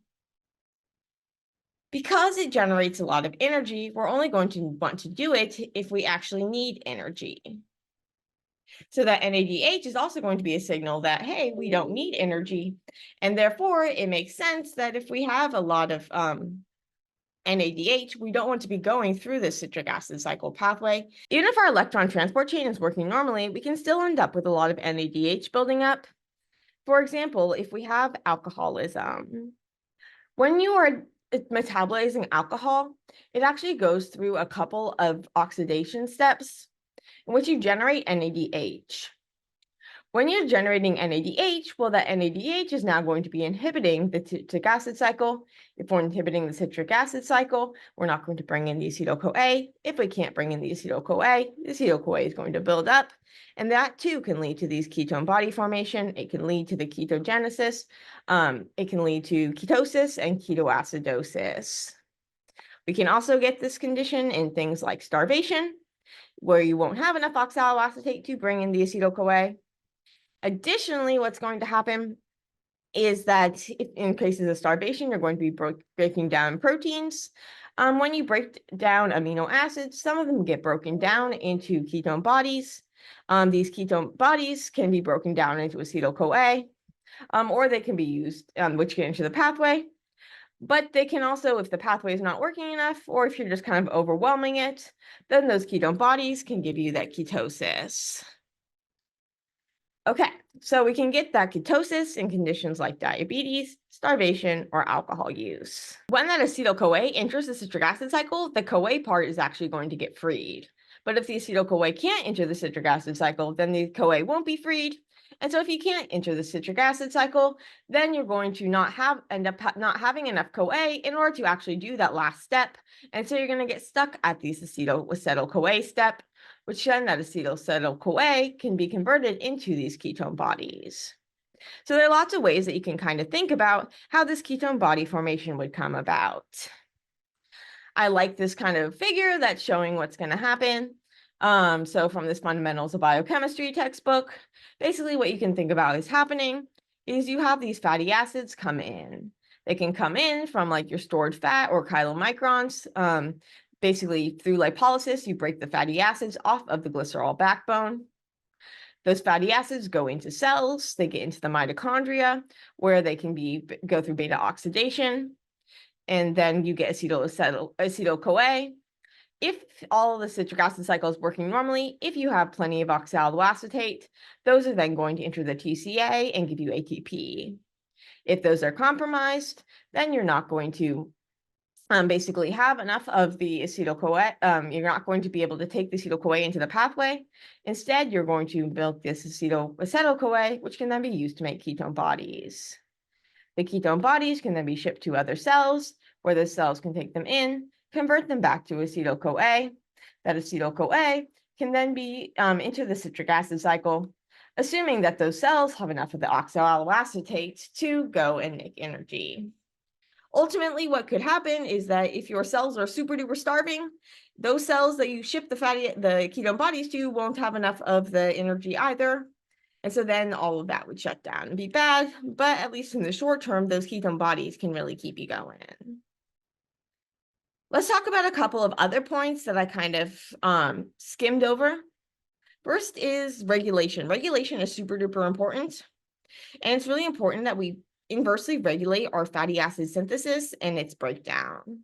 Because it generates a lot of energy, we're only going to want to do it if we actually need energy. So that NADH is also going to be a signal that, hey, we don't need energy. And therefore, it makes sense that if we have a lot of NADH, we don't want to be going through this citric acid cycle pathway. Even if our electron transport chain is working normally, we can still end up with a lot of NADH building up. For example, if we have alcoholism, when you are metabolizing alcohol, it actually goes through a couple of oxidation steps in which you generate NADH. When you're generating NADH, well, that NADH is now going to be inhibiting the citric acid cycle. If we're inhibiting the citric acid cycle, we're not going to bring in the acetyl-CoA. If we can't bring in the acetyl-CoA is going to build up. And that too can lead to these ketone body formation. It can lead to the ketogenesis. It can lead to ketosis and ketoacidosis. We can also get this condition in things like starvation, where you won't have enough oxaloacetate to bring in the acetyl-CoA. Additionally, what's going to happen is that if in cases of starvation, you're going to be breaking down proteins. When you break down amino acids, some of them get broken down into ketone bodies. These ketone bodies can be broken down into acetyl-CoA, or they can be used, which can enter the pathway. But they can also, if the pathway is not working enough, or if you're just kind of overwhelming it, then those ketone bodies can give you that ketosis. Okay, so we can get that ketosis in conditions like diabetes, starvation, or alcohol use. When that acetyl-CoA enters the citric acid cycle, the CoA part is actually going to get freed. But if the acetyl-CoA can't enter the citric acid cycle, then the CoA won't be freed. And so if you can't enter the citric acid cycle, then you're going to end up not having enough CoA in order to actually do that last step. And so you're going to get stuck at the acetyl-CoA step, which then that acetyl-CoA can be converted into these ketone bodies. So there are lots of ways that you can kind of think about how this ketone body formation would come about. I like this kind of figure that's showing what's going to happen. So from this Fundamentals of Biochemistry textbook, basically what you can think about is happening is you have these fatty acids come in. They can come in from like your stored fat or chylomicrons. Basically, through lipolysis, you break the fatty acids off of the glycerol backbone. Those fatty acids go into cells, they get into the mitochondria, where they can go through beta oxidation, and then you get acetyl-CoA. If all of the citric acid cycle is working normally, if you have plenty of oxaloacetate, those are then going to enter the TCA and give you ATP. If those are compromised, then you're not going to basically have enough of the acetyl-CoA. You're not going to be able to take the acetyl-CoA into the pathway. Instead, you're going to milk this acetyl-CoA, which can then be used to make ketone bodies. The ketone bodies can then be shipped to other cells, where the cells can take them in, convert them back to acetyl-CoA. That acetyl-CoA can then be into the citric acid cycle, assuming that those cells have enough of the oxaloacetate to go and make energy. Ultimately, what could happen is that if your cells are super duper starving, those cells that you ship the ketone bodies to won't have enough of the energy either. And so then all of that would shut down and be bad, but at least in the short term, those ketone bodies can really keep you going. Let's talk about a couple of other points that I kind of skimmed over. First is regulation. Regulation is super duper important. And it's really important that we inversely regulate our fatty acid synthesis and its breakdown.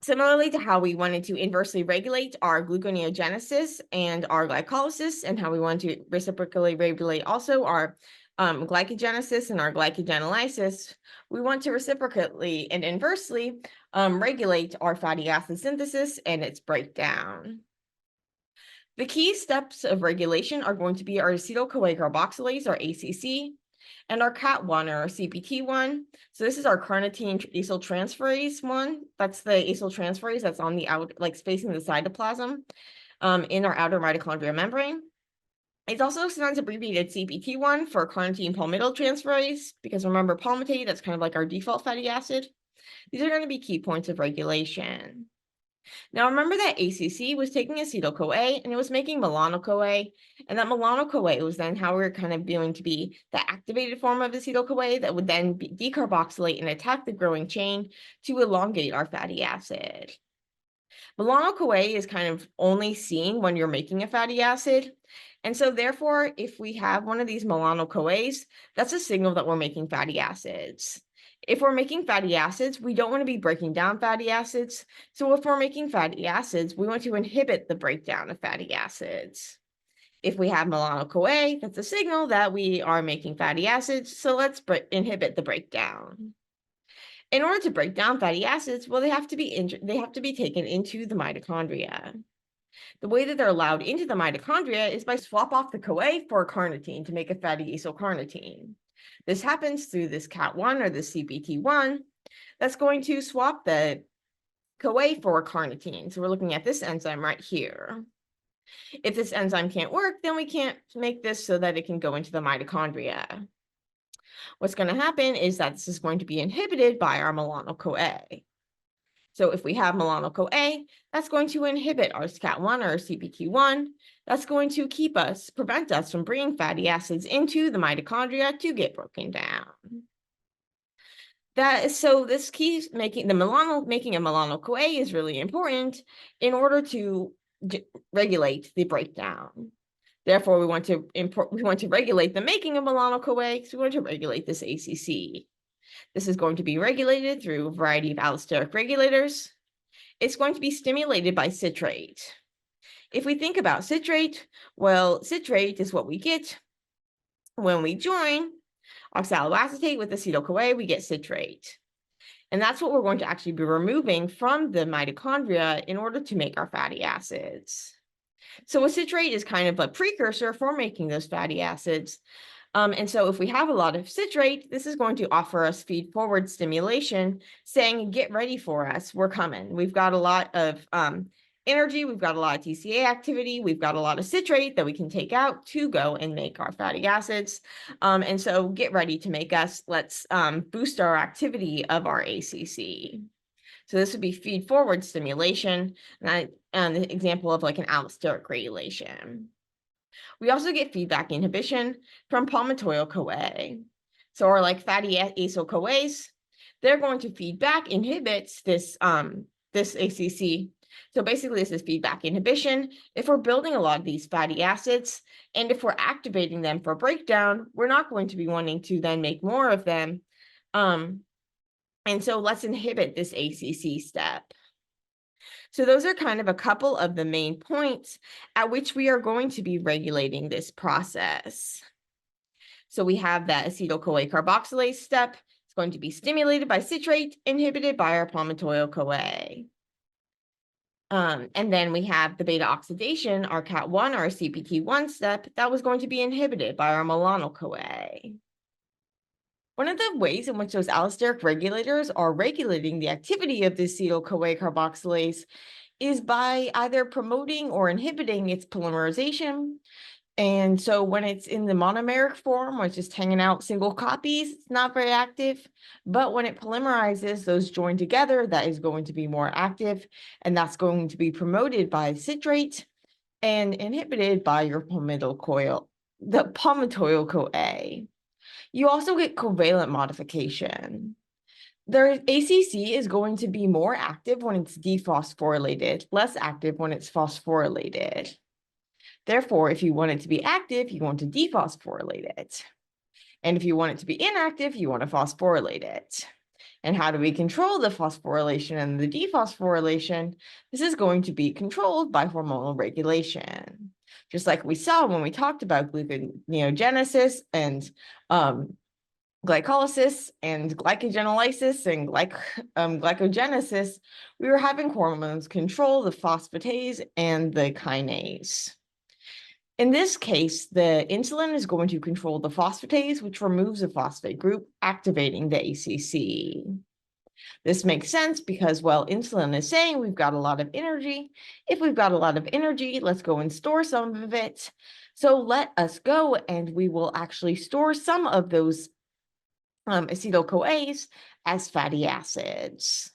Similarly to how we wanted to inversely regulate our gluconeogenesis and our glycolysis, and how we want to reciprocally regulate also our glycogenesis and our glycogenolysis, we want to reciprocally and inversely regulate our fatty acid synthesis and its breakdown. The key steps of regulation are going to be our acetyl-CoA carboxylase, or ACC, and our CAT1, or CPT1. So this is our carnitine acyltransferase one. That's the acyltransferase that's on the out, like facing the cytoplasm in our outer mitochondrial membrane. It's also sometimes abbreviated CPT1 for carnitine palmitoyltransferase, because remember palmitate, that's kind of like our default fatty acid. These are going to be key points of regulation. Now remember that ACC was taking acetyl-CoA and it was making milanoil-CoA, and that milanoil-CoA was then how we were kind of going to be the activated form of acetyl-CoA that would then decarboxylate and attack the growing chain to elongate our fatty acid. Milanoil-CoA is kind of only seen when you're making a fatty acid. And so therefore, if we have one of these milanoil-CoAs, that's a signal that we're making fatty acids. If we're making fatty acids, we don't want to be breaking down fatty acids. So if we're making fatty acids, we want to inhibit the breakdown of fatty acids. If we have milanoil-CoA, that's a signal that we are making fatty acids. So let's inhibit the breakdown. In order to break down fatty acids, well, they have to be taken into the mitochondria. The way that they're allowed into the mitochondria is by swap off the CoA for carnitine to make a fatty acylcarnitine. This happens through this CAT1 or the CPT1 that's going to swap the CoA for carnitine. So we're looking at this enzyme right here. If this enzyme can't work, then we can't make this so that it can go into the mitochondria. What's going to happen is that this is going to be inhibited by our milanoil-CoA. So if we have milanoil-CoA, that's going to inhibit our CAT1 or CPT1. That's going to prevent us from bringing fatty acids into the mitochondria to get broken down. This keeps making a milanoil-CoA is really important in order to regulate the breakdown. Therefore, we want to regulate the making of milanoil-CoA, so we want to regulate this ACC. This is going to be regulated through a variety of allosteric regulators. It's going to be stimulated by citrate. If we think about citrate, well, citrate is what we get when we join oxaloacetate with acetyl-CoA, we get citrate. And that's what we're going to actually be removing from the mitochondria in order to make our fatty acids. So a citrate is kind of a precursor for making those fatty acids. And so if we have a lot of citrate, this is going to offer us feed-forward stimulation, saying, get ready for us, we're coming. We've got a lot of energy, we've got a lot of TCA activity, we've got a lot of citrate that we can take out to go and make our fatty acids. And so get ready to make us, let's boost our activity of our ACC. So this would be feed-forward stimulation, and an example of like an allosteric regulation. We also get feedback inhibition from palmitoyl-CoA. So our like fatty acyl-CoAs, they're going to feedback inhibit this ACC So basically, this is feedback inhibition. If we're building a lot of these fatty acids, and if we're activating them for breakdown, we're not going to be wanting to then make more of them. And so let's inhibit this ACC step. So those are kind of a couple of the main points at which we are going to be regulating this process. So we have that acetyl-CoA carboxylase step. It's going to be stimulated by citrate, inhibited by our propionyl-CoA. And then we have the beta oxidation, our CAT1 or CPT1 step, that was going to be inhibited by our milanoyl-CoA. One of the ways in which those allosteric regulators are regulating the activity of this acetyl-CoA carboxylase is by either promoting or inhibiting its polymerization. And so when it's in the monomeric form, where it's just hanging out single copies, it's not very active. But when it polymerizes, those join together, that is going to be more active. And that's going to be promoted by citrate and inhibited by your palmitoyl-CoA. You also get covalent modification. Their ACC is going to be more active when it's dephosphorylated, less active when it's phosphorylated. Therefore, if you want it to be active, you want to dephosphorylate it. And if you want it to be inactive, you want to phosphorylate it. And how do we control the phosphorylation and the dephosphorylation? This is going to be controlled by hormonal regulation. Just like we saw when we talked about gluconeogenesis and glycolysis and glycogenolysis and glycogenesis, we were having hormones control the phosphatase and the kinase. In this case, the insulin is going to control the phosphatase, which removes a phosphate group, activating the ACC. This makes sense because, well, insulin is saying we've got a lot of energy. If we've got a lot of energy, let's go and store some of it. So let us go and we will actually store some of those acetyl-CoAs as fatty acids.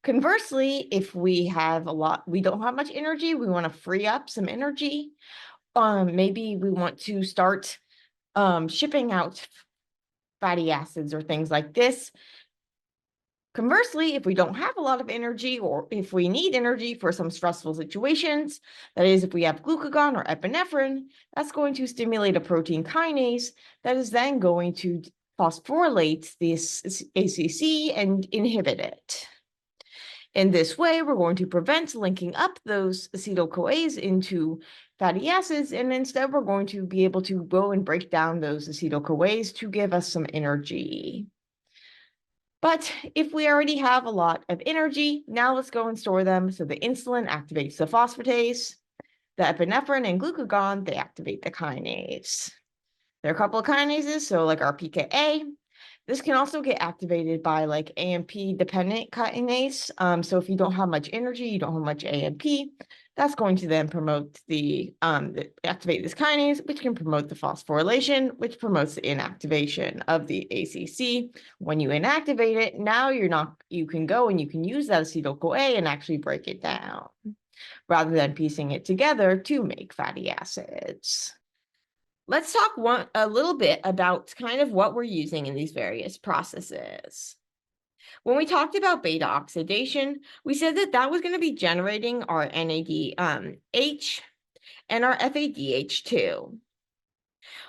Conversely, if we don't have much energy, we want to free up some energy. Maybe we want to start shipping out fatty acids or things like this. Conversely, if we don't have a lot of energy, or if we need energy for some stressful situations, that is, if we have glucagon or epinephrine, that's going to stimulate a protein kinase that is then going to phosphorylate this ACC and inhibit it. In this way, we're going to prevent linking up those acetyl-CoAs into fatty acids, and instead we're going to be able to go and break down those acetyl-CoAs to give us some energy. But if we already have a lot of energy, now let's go and store them. So the insulin activates the phosphatase, the epinephrine and glucagon, they activate the kinase. There are a couple of kinases, so like our PKA. This can also get activated by like AMP-dependent kinase. So if you don't have much energy, you don't have much AMP, that's going to then promote activate this kinase, which can promote the phosphorylation, which promotes the inactivation of the ACC. When you inactivate it, now you can go and you can use that acetyl-CoA and actually break it down, rather than piecing it together to make fatty acids. Let's talk a little bit about kind of what we're using in these various processes. When we talked about beta oxidation, we said that that was going to be generating our NADH and our FADH2.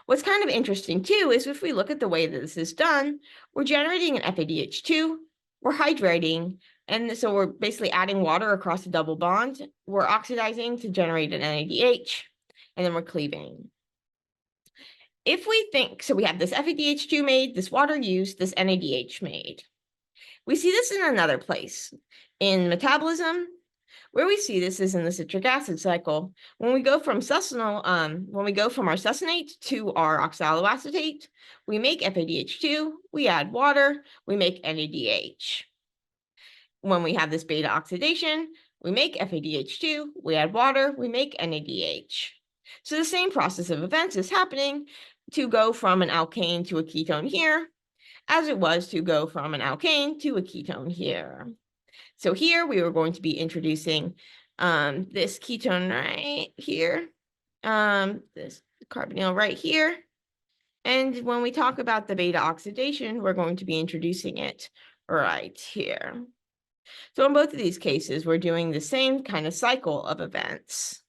What's kind of interesting too is if we look at the way that this is done, we're generating an FADH2, we're hydrating, and so we're basically adding water across a double bond, we're oxidizing to generate an NADH, and then we're cleaving. If we think, so we have this FADH2 made, this water used, this NADH made. We see this in another place. In metabolism, where we see this is in the citric acid cycle. When we go from our succinate to our oxaloacetate, we make FADH2, we add water, we make NADH. When we have this beta oxidation, we make FADH2, we add water, we make NADH. So the same process of events is happening to go from an alkane to a ketone here, as it was to go from an alkane to a ketone here. So here we were going to be introducing this ketone right here, this carbonyl right here. And when we talk about the beta oxidation, we're going to be introducing it right here. So in both of these cases, we're doing the same kind of cycle of events.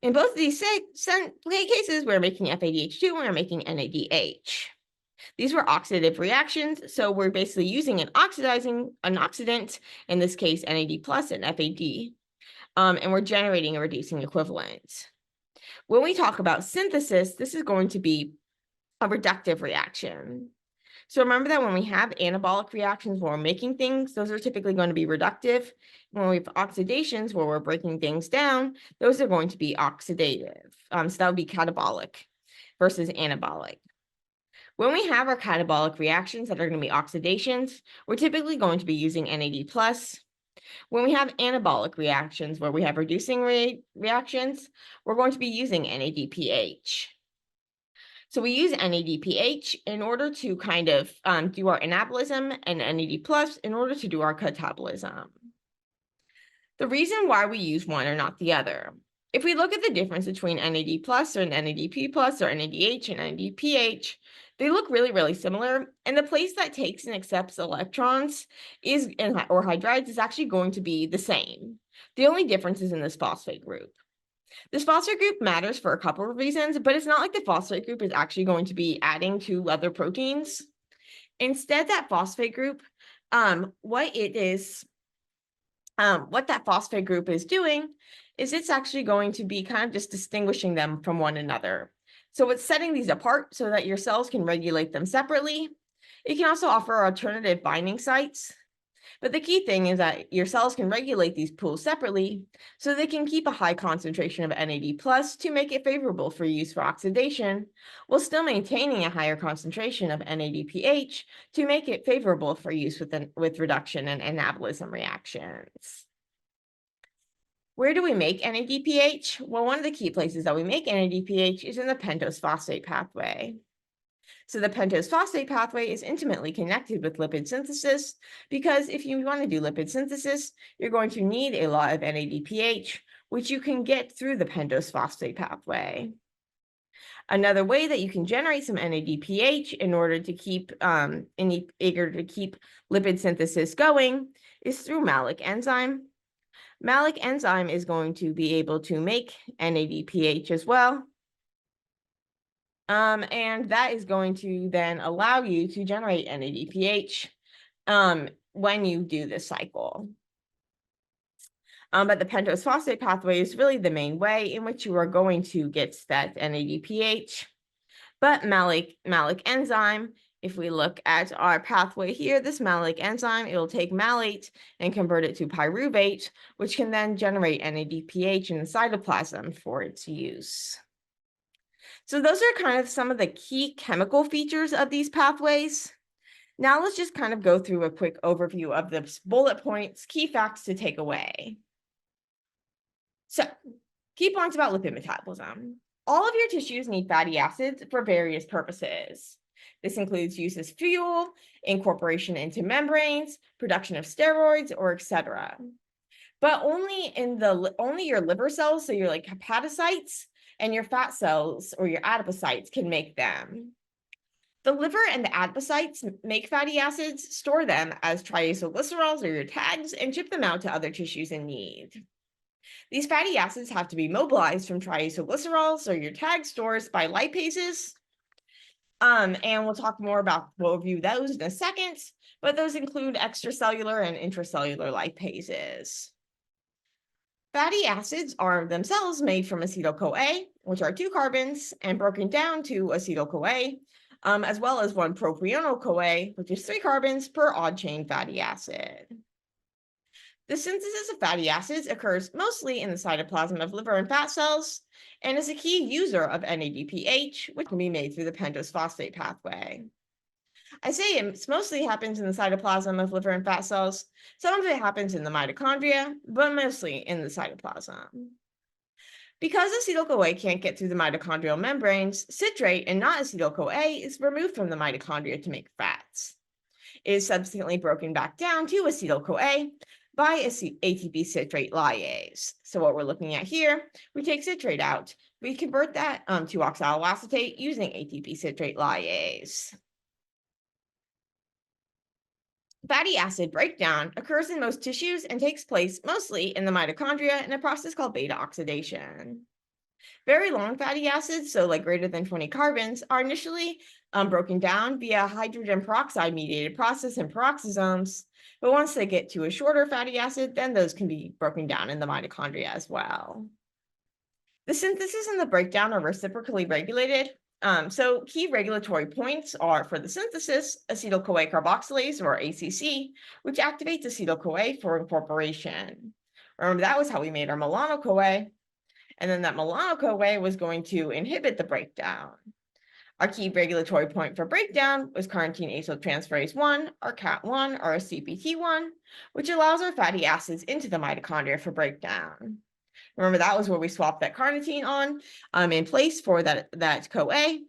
In both of these cases, we're making FADH2 and we're making NADH. These were oxidative reactions, so we're basically using an oxidant, in this case NAD plus and FAD, and we're generating a reducing equivalent. When we talk about synthesis, this is going to be a reductive reaction. So remember that when we have anabolic reactions where we're making things, those are typically going to be reductive. When we have oxidations where we're breaking things down, those are going to be oxidative. So that would be catabolic versus anabolic. When we have our catabolic reactions that are going to be oxidations, we're typically going to be using NAD+. When we have anabolic reactions where we have reducing reactions, we're going to be using NADPH. So we use NADPH in order to kind of do our anabolism, and NAD+ in order to do our catabolism. The reason why we use one or not the other. If we look at the difference between NAD+ or NADP+ or NADH and NADPH, they look really, really similar. And the place that takes and accepts electrons or hydrides is actually going to be the same. The only difference is in this phosphate group. This phosphate group matters for a couple of reasons, but it's not like the phosphate group is actually going to be adding to other proteins. Instead, that phosphate group, what that phosphate group is doing is it's actually going to be kind of just distinguishing them from one another. So it's setting these apart so that your cells can regulate them separately. It can also offer alternative binding sites. But the key thing is that your cells can regulate these pools separately so they can keep a high concentration of NAD+ to make it favorable for use for oxidation, while still maintaining a higher concentration of NADPH to make it favorable for use with reduction and anabolism reactions. Where do we make NADPH? Well, one of the key places that we make NADPH is in the pentose phosphate pathway. So the pentose phosphate pathway is intimately connected with lipid synthesis because if you want to do lipid synthesis, you're going to need a lot of NADPH, which you can get through the pentose phosphate pathway. Another way that you can generate some NADPH in order to keep lipid synthesis going is through malic enzyme. Malic enzyme is going to be able to make NADPH as well. And that is going to then allow you to generate NADPH when you do this cycle. But the pentose phosphate pathway is really the main way in which you are going to get that NADPH. But malic enzyme, if we look at our pathway here, this malic enzyme, it will take malate and convert it to pyruvate, which can then generate NADPH in the cytoplasm for its use. So those are kind of some of the key chemical features of these pathways. Now let's just kind of go through a quick overview of the bullet points, key facts to take away. So, key points about lipid metabolism. All of your tissues need fatty acids for various purposes. This includes use as fuel, incorporation into membranes, production of steroids, or etc. But only your liver cells, so your like hepatocytes, and your fat cells or your adipocytes can make them. The liver and the adipocytes make fatty acids, store them as triacylglycerides or your tags, and ship them out to other tissues in need. These fatty acids have to be mobilized from triacylglycerides or your tag stores by lipases. And we'll talk more about, we'll review those in a second, but those include extracellular and intracellular lipases. Fatty acids are themselves made from acetyl-CoA, which are 2 carbons, and broken down to acetyl-CoA, as well as 1 propionyl-CoA, which is 3 carbons per odd chain fatty acid. The synthesis of fatty acids occurs mostly in the cytoplasm of liver and fat cells, and is a key user of NADPH, which can be made through the pentose phosphate pathway. I say it mostly happens in the cytoplasm of liver and fat cells. Some of it happens in the mitochondria, but mostly in the cytoplasm. Because acetyl-CoA can't get through the mitochondrial membranes, citrate and not acetyl-CoA is removed from the mitochondria to make fats. It is subsequently broken back down to acetyl-CoA by ATP-citrate lyase. So what we're looking at here, we take citrate out. We convert that to oxaloacetate using ATP-citrate lyase. Fatty acid breakdown occurs in most tissues and takes place mostly in the mitochondria in a process called beta oxidation. Very long fatty acids, so like greater than 20 carbons, are initially broken down via hydrogen peroxide mediated process in peroxisomes. But once they get to a shorter fatty acid, then those can be broken down in the mitochondria as well. The synthesis and the breakdown are reciprocally regulated. So key regulatory points are for the synthesis, acetyl-CoA carboxylase, or ACC, which activates acetyl-CoA for incorporation. Remember, that was how we made our milano-CoA. And then that milano-CoA was going to inhibit the breakdown. Our key regulatory point for breakdown was carnitine acyltransferase 1, or CAT1, or CPT1, which allows our fatty acids into the mitochondria for breakdown. Remember, that was where we swapped that carnitine on in place for that CoA.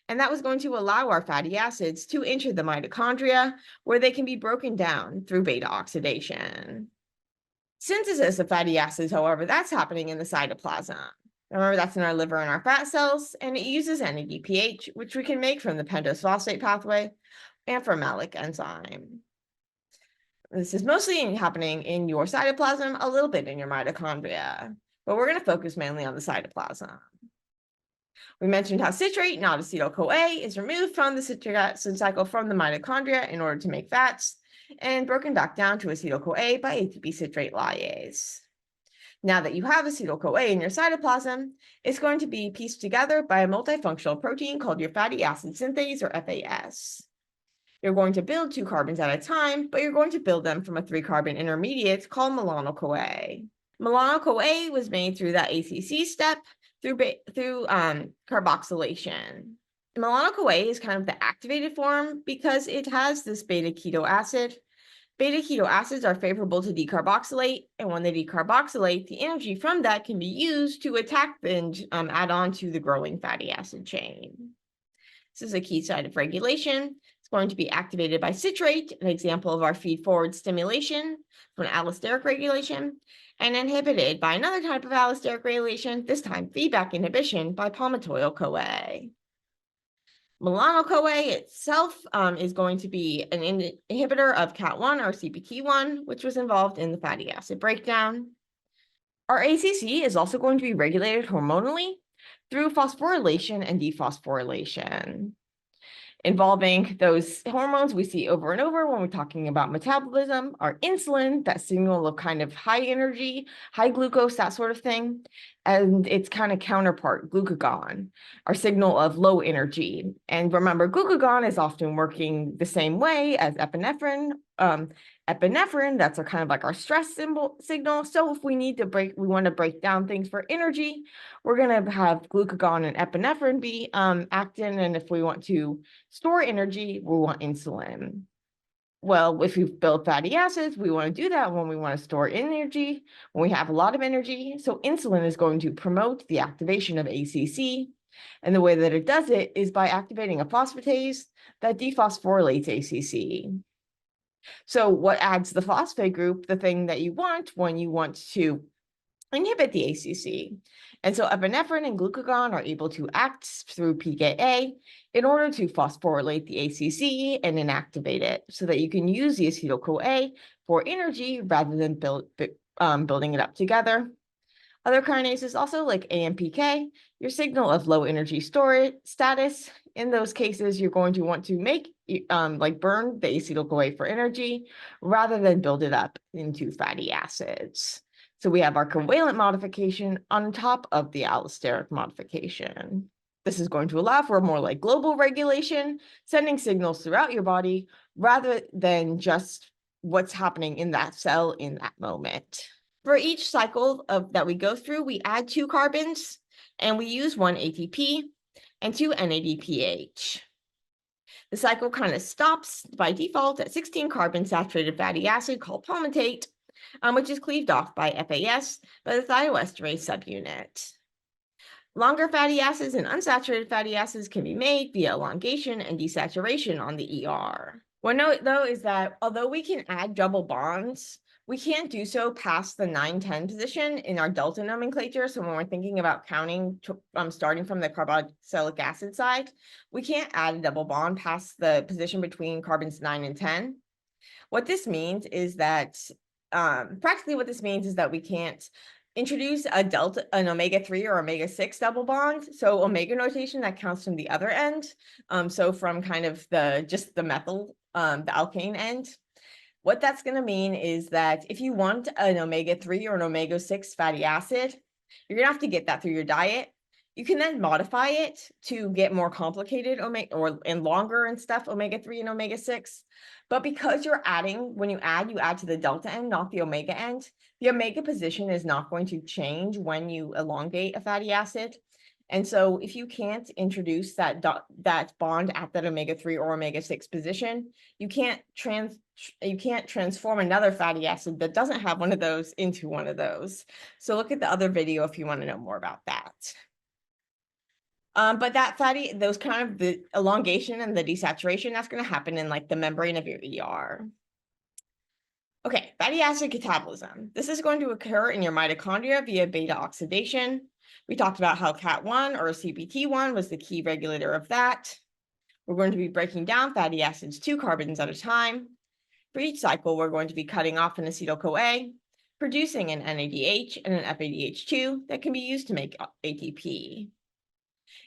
And that was going to allow our fatty acids to enter the mitochondria, where they can be broken down through beta oxidation. Synthesis of fatty acids, however, that's happening in the cytoplasm. Remember, that's in our liver and our fat cells, and it uses NADPH, which we can make from the pentose phosphate pathway and from malic enzyme. This is mostly happening in your cytoplasm, a little bit in your mitochondria, but we're going to focus mainly on the cytoplasm. We mentioned how citrate, not acetyl-CoA, is removed from the citric acid cycle from the mitochondria in order to make fats, and broken back down to acetyl-CoA by ATP-citrate lyase. Now that you have acetyl-CoA in your cytoplasm, it's going to be pieced together by a multifunctional protein called your fatty acid synthase, or FAS. You're going to build 2 carbons at a time, but you're going to build them from a 3-carbon intermediate called milano-CoA. Milano-CoA was made through that ACC step through carboxylation. Milano-CoA is kind of the activated form because it has this beta-keto acid. Beta-keto acids are favorable to decarboxylate, and when they decarboxylate, the energy from that can be used to attack and add on to the growing fatty acid chain. This is a key site of regulation. It's going to be activated by citrate, an example of our feed-forward stimulation for an allosteric regulation, and inhibited by another type of allosteric regulation, this time feedback inhibition by propionyl-CoA. Milano-CoA itself is going to be an inhibitor of CAT1 or CPT1, which was involved in the fatty acid breakdown. Our ACC is also going to be regulated hormonally through phosphorylation and dephosphorylation, involving those hormones we see over and over when we're talking about metabolism, our insulin, that signal of kind of high energy, high glucose, that sort of thing, and its kind of counterpart, glucagon, our signal of low energy. And remember, glucagon is often working the same way as epinephrine. Epinephrine, that's kind of like our stress signal. So if we want to break down things for energy, we're going to have glucagon and epinephrine be acting. And if we want to store energy, we want insulin. Well, if we build fatty acids, we want to do that when we want to store energy, when we have a lot of energy. So insulin is going to promote the activation of ACC. And the way that it does it is by activating a phosphatase that dephosphorylates ACC. So what adds the phosphate group, the thing that you want when you want to inhibit the ACC. And so epinephrine and glucagon are able to act through pKa in order to phosphorylate the ACC and inactivate it so that you can use the acetyl-CoA for energy rather than building it up together. Other kinases also like AMPK, your signal of low energy storage status. In those cases, you're going to want to make burn the acetyl-CoA for energy rather than build it up into fatty acids. So we have our covalent modification on top of the allosteric modification. This is going to allow for a more like global regulation, sending signals throughout your body rather than just what's happening in that cell in that moment. For each cycle that we go through, we add 2 carbons and we use 1 ATP and 2 NADPH. The cycle kind of stops by default at 16 carbon saturated fatty acid called palmitate, which is cleaved off by FAS by the thioesterase subunit. Longer fatty acids and unsaturated fatty acids can be made via elongation and desaturation on the ER. One note, though, is that although we can add double bonds, we can't do so past the 9-10 position in our delta nomenclature. So when we're thinking about counting starting from the carboxylic acid side, we can't add a double bond past the position between carbons 9 and 10. What this means is that practically what this means is that we can't introduce an omega-3 or omega-6 double bond. So omega notation that counts from the other end. So from kind of just the methyl, the alkane end. What that's going to mean is that if you want an omega-3 or an omega-6 fatty acid, you're going to have to get that through your diet. You can then modify it to get more complicated and longer and stuff, omega-3 and omega-6. But because you're adding, when you add to the delta end, not the omega end. The omega position is not going to change when you elongate a fatty acid. And so if you can't introduce that bond at that omega-3 or omega-6 position, you can't transform another fatty acid that doesn't have one of those into one of those. So look at the other video if you want to know more about that. But those kind of the elongation and the desaturation, that's going to happen in like the membrane of your ER. Okay, fatty acid catabolism. This is going to occur in your mitochondria via beta oxidation. We talked about how CAT1 or CPT1 was the key regulator of that. We're going to be breaking down fatty acids 2 carbons at a time. For each cycle, we're going to be cutting off an acetyl-CoA, producing an NADH and an FADH2 that can be used to make ATP.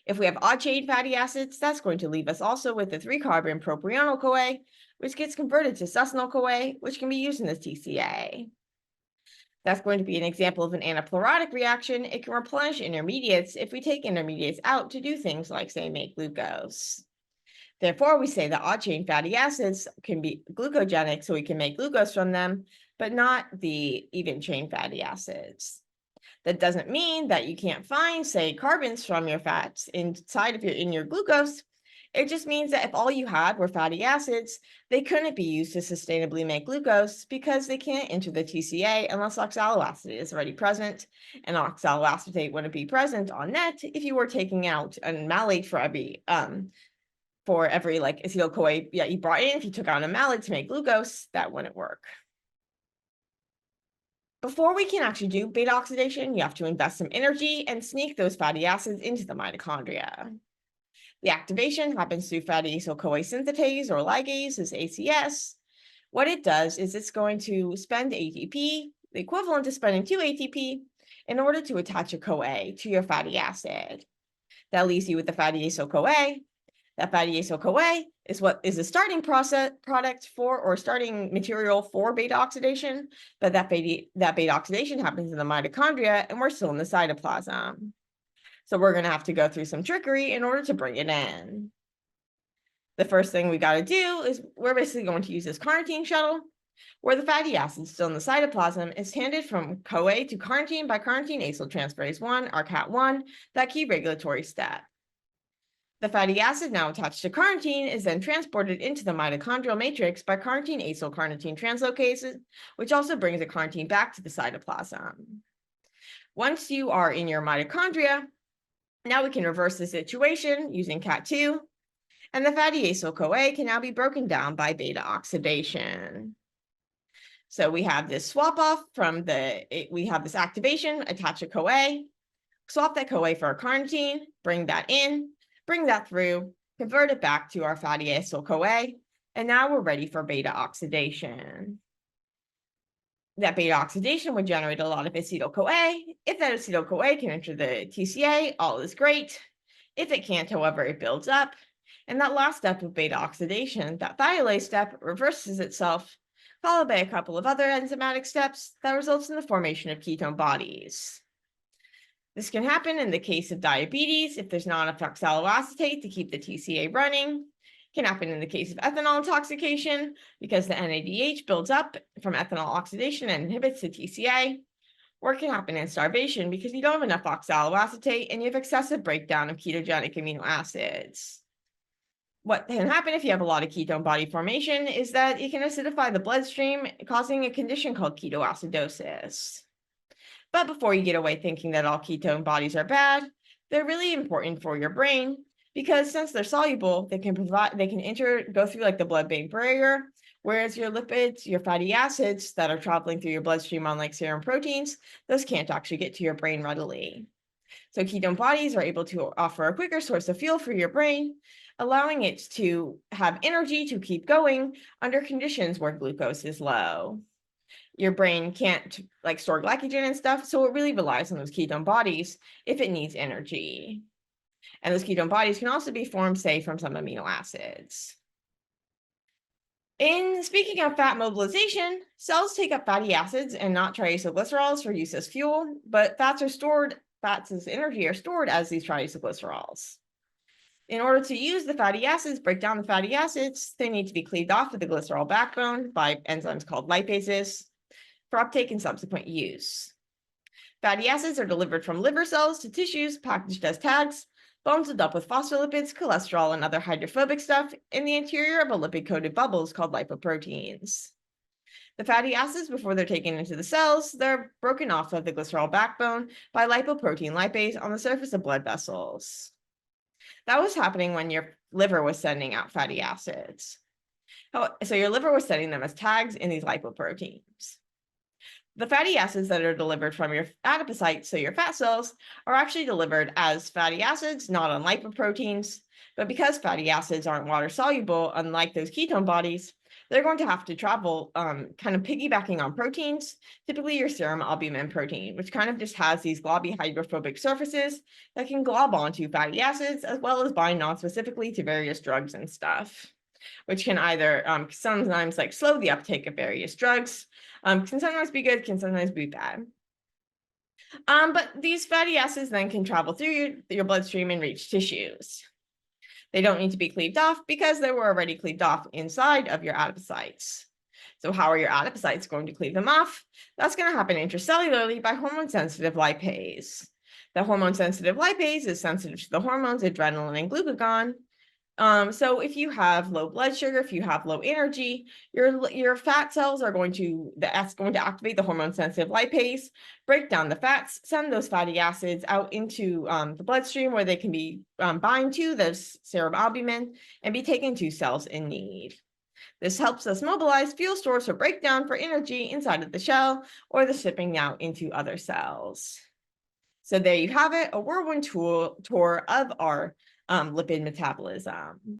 If we have odd-chain fatty acids, that's going to leave us also with the 3-carbon propionyl-CoA, which gets converted to succinyl-CoA, which can be used in the TCA. That's going to be an example of an anaplerotic reaction. It can replenish intermediates if we take intermediates out to do things like, say, make glucose. Therefore, we say that odd-chain fatty acids can be glucogenic, so we can make glucose from them, but not the even-chain fatty acids. That doesn't mean that you can't find, say, carbons from your fats inside of your glucose. It just means that if all you had were fatty acids, they couldn't be used to sustainably make glucose because they can't enter the TCA unless oxaloacetate is already present, and oxaloacetate wouldn't be present on net if you were taking out a malate for every like acetyl-CoA you brought in. If you took out a malate to make glucose, that wouldn't work. Before we can actually do beta oxidation, you have to invest some energy and sneak those fatty acids into the mitochondria. The activation happens through fatty acyl-CoA synthetase or ligase, is ACS. What it does is it's going to spend ATP, the equivalent to spending 2 ATP, in order to attach a CoA to your fatty acid. That leaves you with the fatty acyl-CoA. That fatty acyl-CoA is what is a starting product for, or starting material for beta oxidation, but that beta oxidation happens in the mitochondria and we're still in the cytoplasm. So we're going to have to go through some trickery in order to bring it in. The first thing we got to do is we're basically going to use this carnitine shuttle, where the fatty acid still in the cytoplasm is handed from CoA to carnitine by carnitine acyltransferase 1, or CAT1, that key regulatory step. The fatty acid now attached to carnitine is then transported into the mitochondrial matrix by carnitine acyl-carnitine translocases, which also brings the carnitine back to the cytoplasm. Once you are in your mitochondria, now we can reverse the situation using CAT2, and the fatty acyl-CoA can now be broken down by beta oxidation. So we have this swap off we have this activation, attach a CoA, swap that CoA for a carnitine, bring that in, bring that through, convert it back to our fatty acyl-CoA, and now we're ready for beta oxidation. That beta oxidation would generate a lot of acetyl-CoA. If that acetyl-CoA can enter the TCA, all is great. If it can't, however, it builds up. And that last step of beta oxidation, that thiolase step, reverses itself, followed by a couple of other enzymatic steps that results in the formation of ketone bodies. This can happen in the case of diabetes if there's not enough oxaloacetate to keep the TCA running. It can happen in the case of ethanol intoxication because the NADH builds up from ethanol oxidation and inhibits the TCA. Or it can happen in starvation because you don't have enough oxaloacetate and you have excessive breakdown of ketogenic amino acids. What can happen if you have a lot of ketone body formation is that it can acidify the bloodstream, causing a condition called ketoacidosis. But before you get away thinking that all ketone bodies are bad, they're really important for your brain because since they're soluble, they can go through like the blood-brain barrier, whereas your lipids, your fatty acids that are traveling through your bloodstream on like serum proteins, those can't actually get to your brain readily. So ketone bodies are able to offer a quicker source of fuel for your brain, allowing it to have energy to keep going under conditions where glucose is low. Your brain can't store glycogen and stuff, so it really relies on those ketone bodies if it needs energy. And those ketone bodies can also be formed, say, from some amino acids. In speaking of fat mobilization, cells take up fatty acids and not triacylglycerols for use as fuel, but fats as energy are stored as these triacylglycerols. In order to use the fatty acids, break down the fatty acids, they need to be cleaved off of the glycerol backbone by enzymes called lipases for uptake and subsequent use. Fatty acids are delivered from liver cells to tissues packaged as tags, bundled up with phospholipids, cholesterol, and other hydrophobic stuff in the interior of a lipid-coated bubbles called lipoproteins. The fatty acids, before they're taken into the cells, they're broken off of the glycerol backbone by lipoprotein lipase on the surface of blood vessels. That was happening when your liver was sending out fatty acids. So your liver was sending them as tags in these lipoproteins. The fatty acids that are delivered from your adipocytes, so your fat cells, are actually delivered as fatty acids, not on lipoproteins. But because fatty acids aren't water soluble, unlike those ketone bodies, they're going to have to travel kind of piggybacking on proteins, typically your serum albumin protein, which kind of just has these globby hydrophobic surfaces that can glob onto fatty acids, as well as bind non-specifically to various drugs and stuff, which can either sometimes slow the uptake of various drugs, can sometimes be good, can sometimes be bad. But these fatty acids then can travel through your bloodstream and reach tissues. They don't need to be cleaved off because they were already cleaved off inside of your adipocytes. So how are your adipocytes going to cleave them off? That's going to happen intracellularly by hormone-sensitive lipase. The hormone-sensitive lipase is sensitive to the hormones adrenaline and glucagon. So if you have low blood sugar, if you have low energy, your fat cells are that's going to activate the hormone-sensitive lipase, break down the fats, send those fatty acids out into the bloodstream where they can be bind to the serum albumin and be taken to cells in need. This helps us mobilize fuel stores for breakdown for energy inside of the shell or the shipping out into other cells. So there you have it, a whirlwind tour of our lipid metabolism.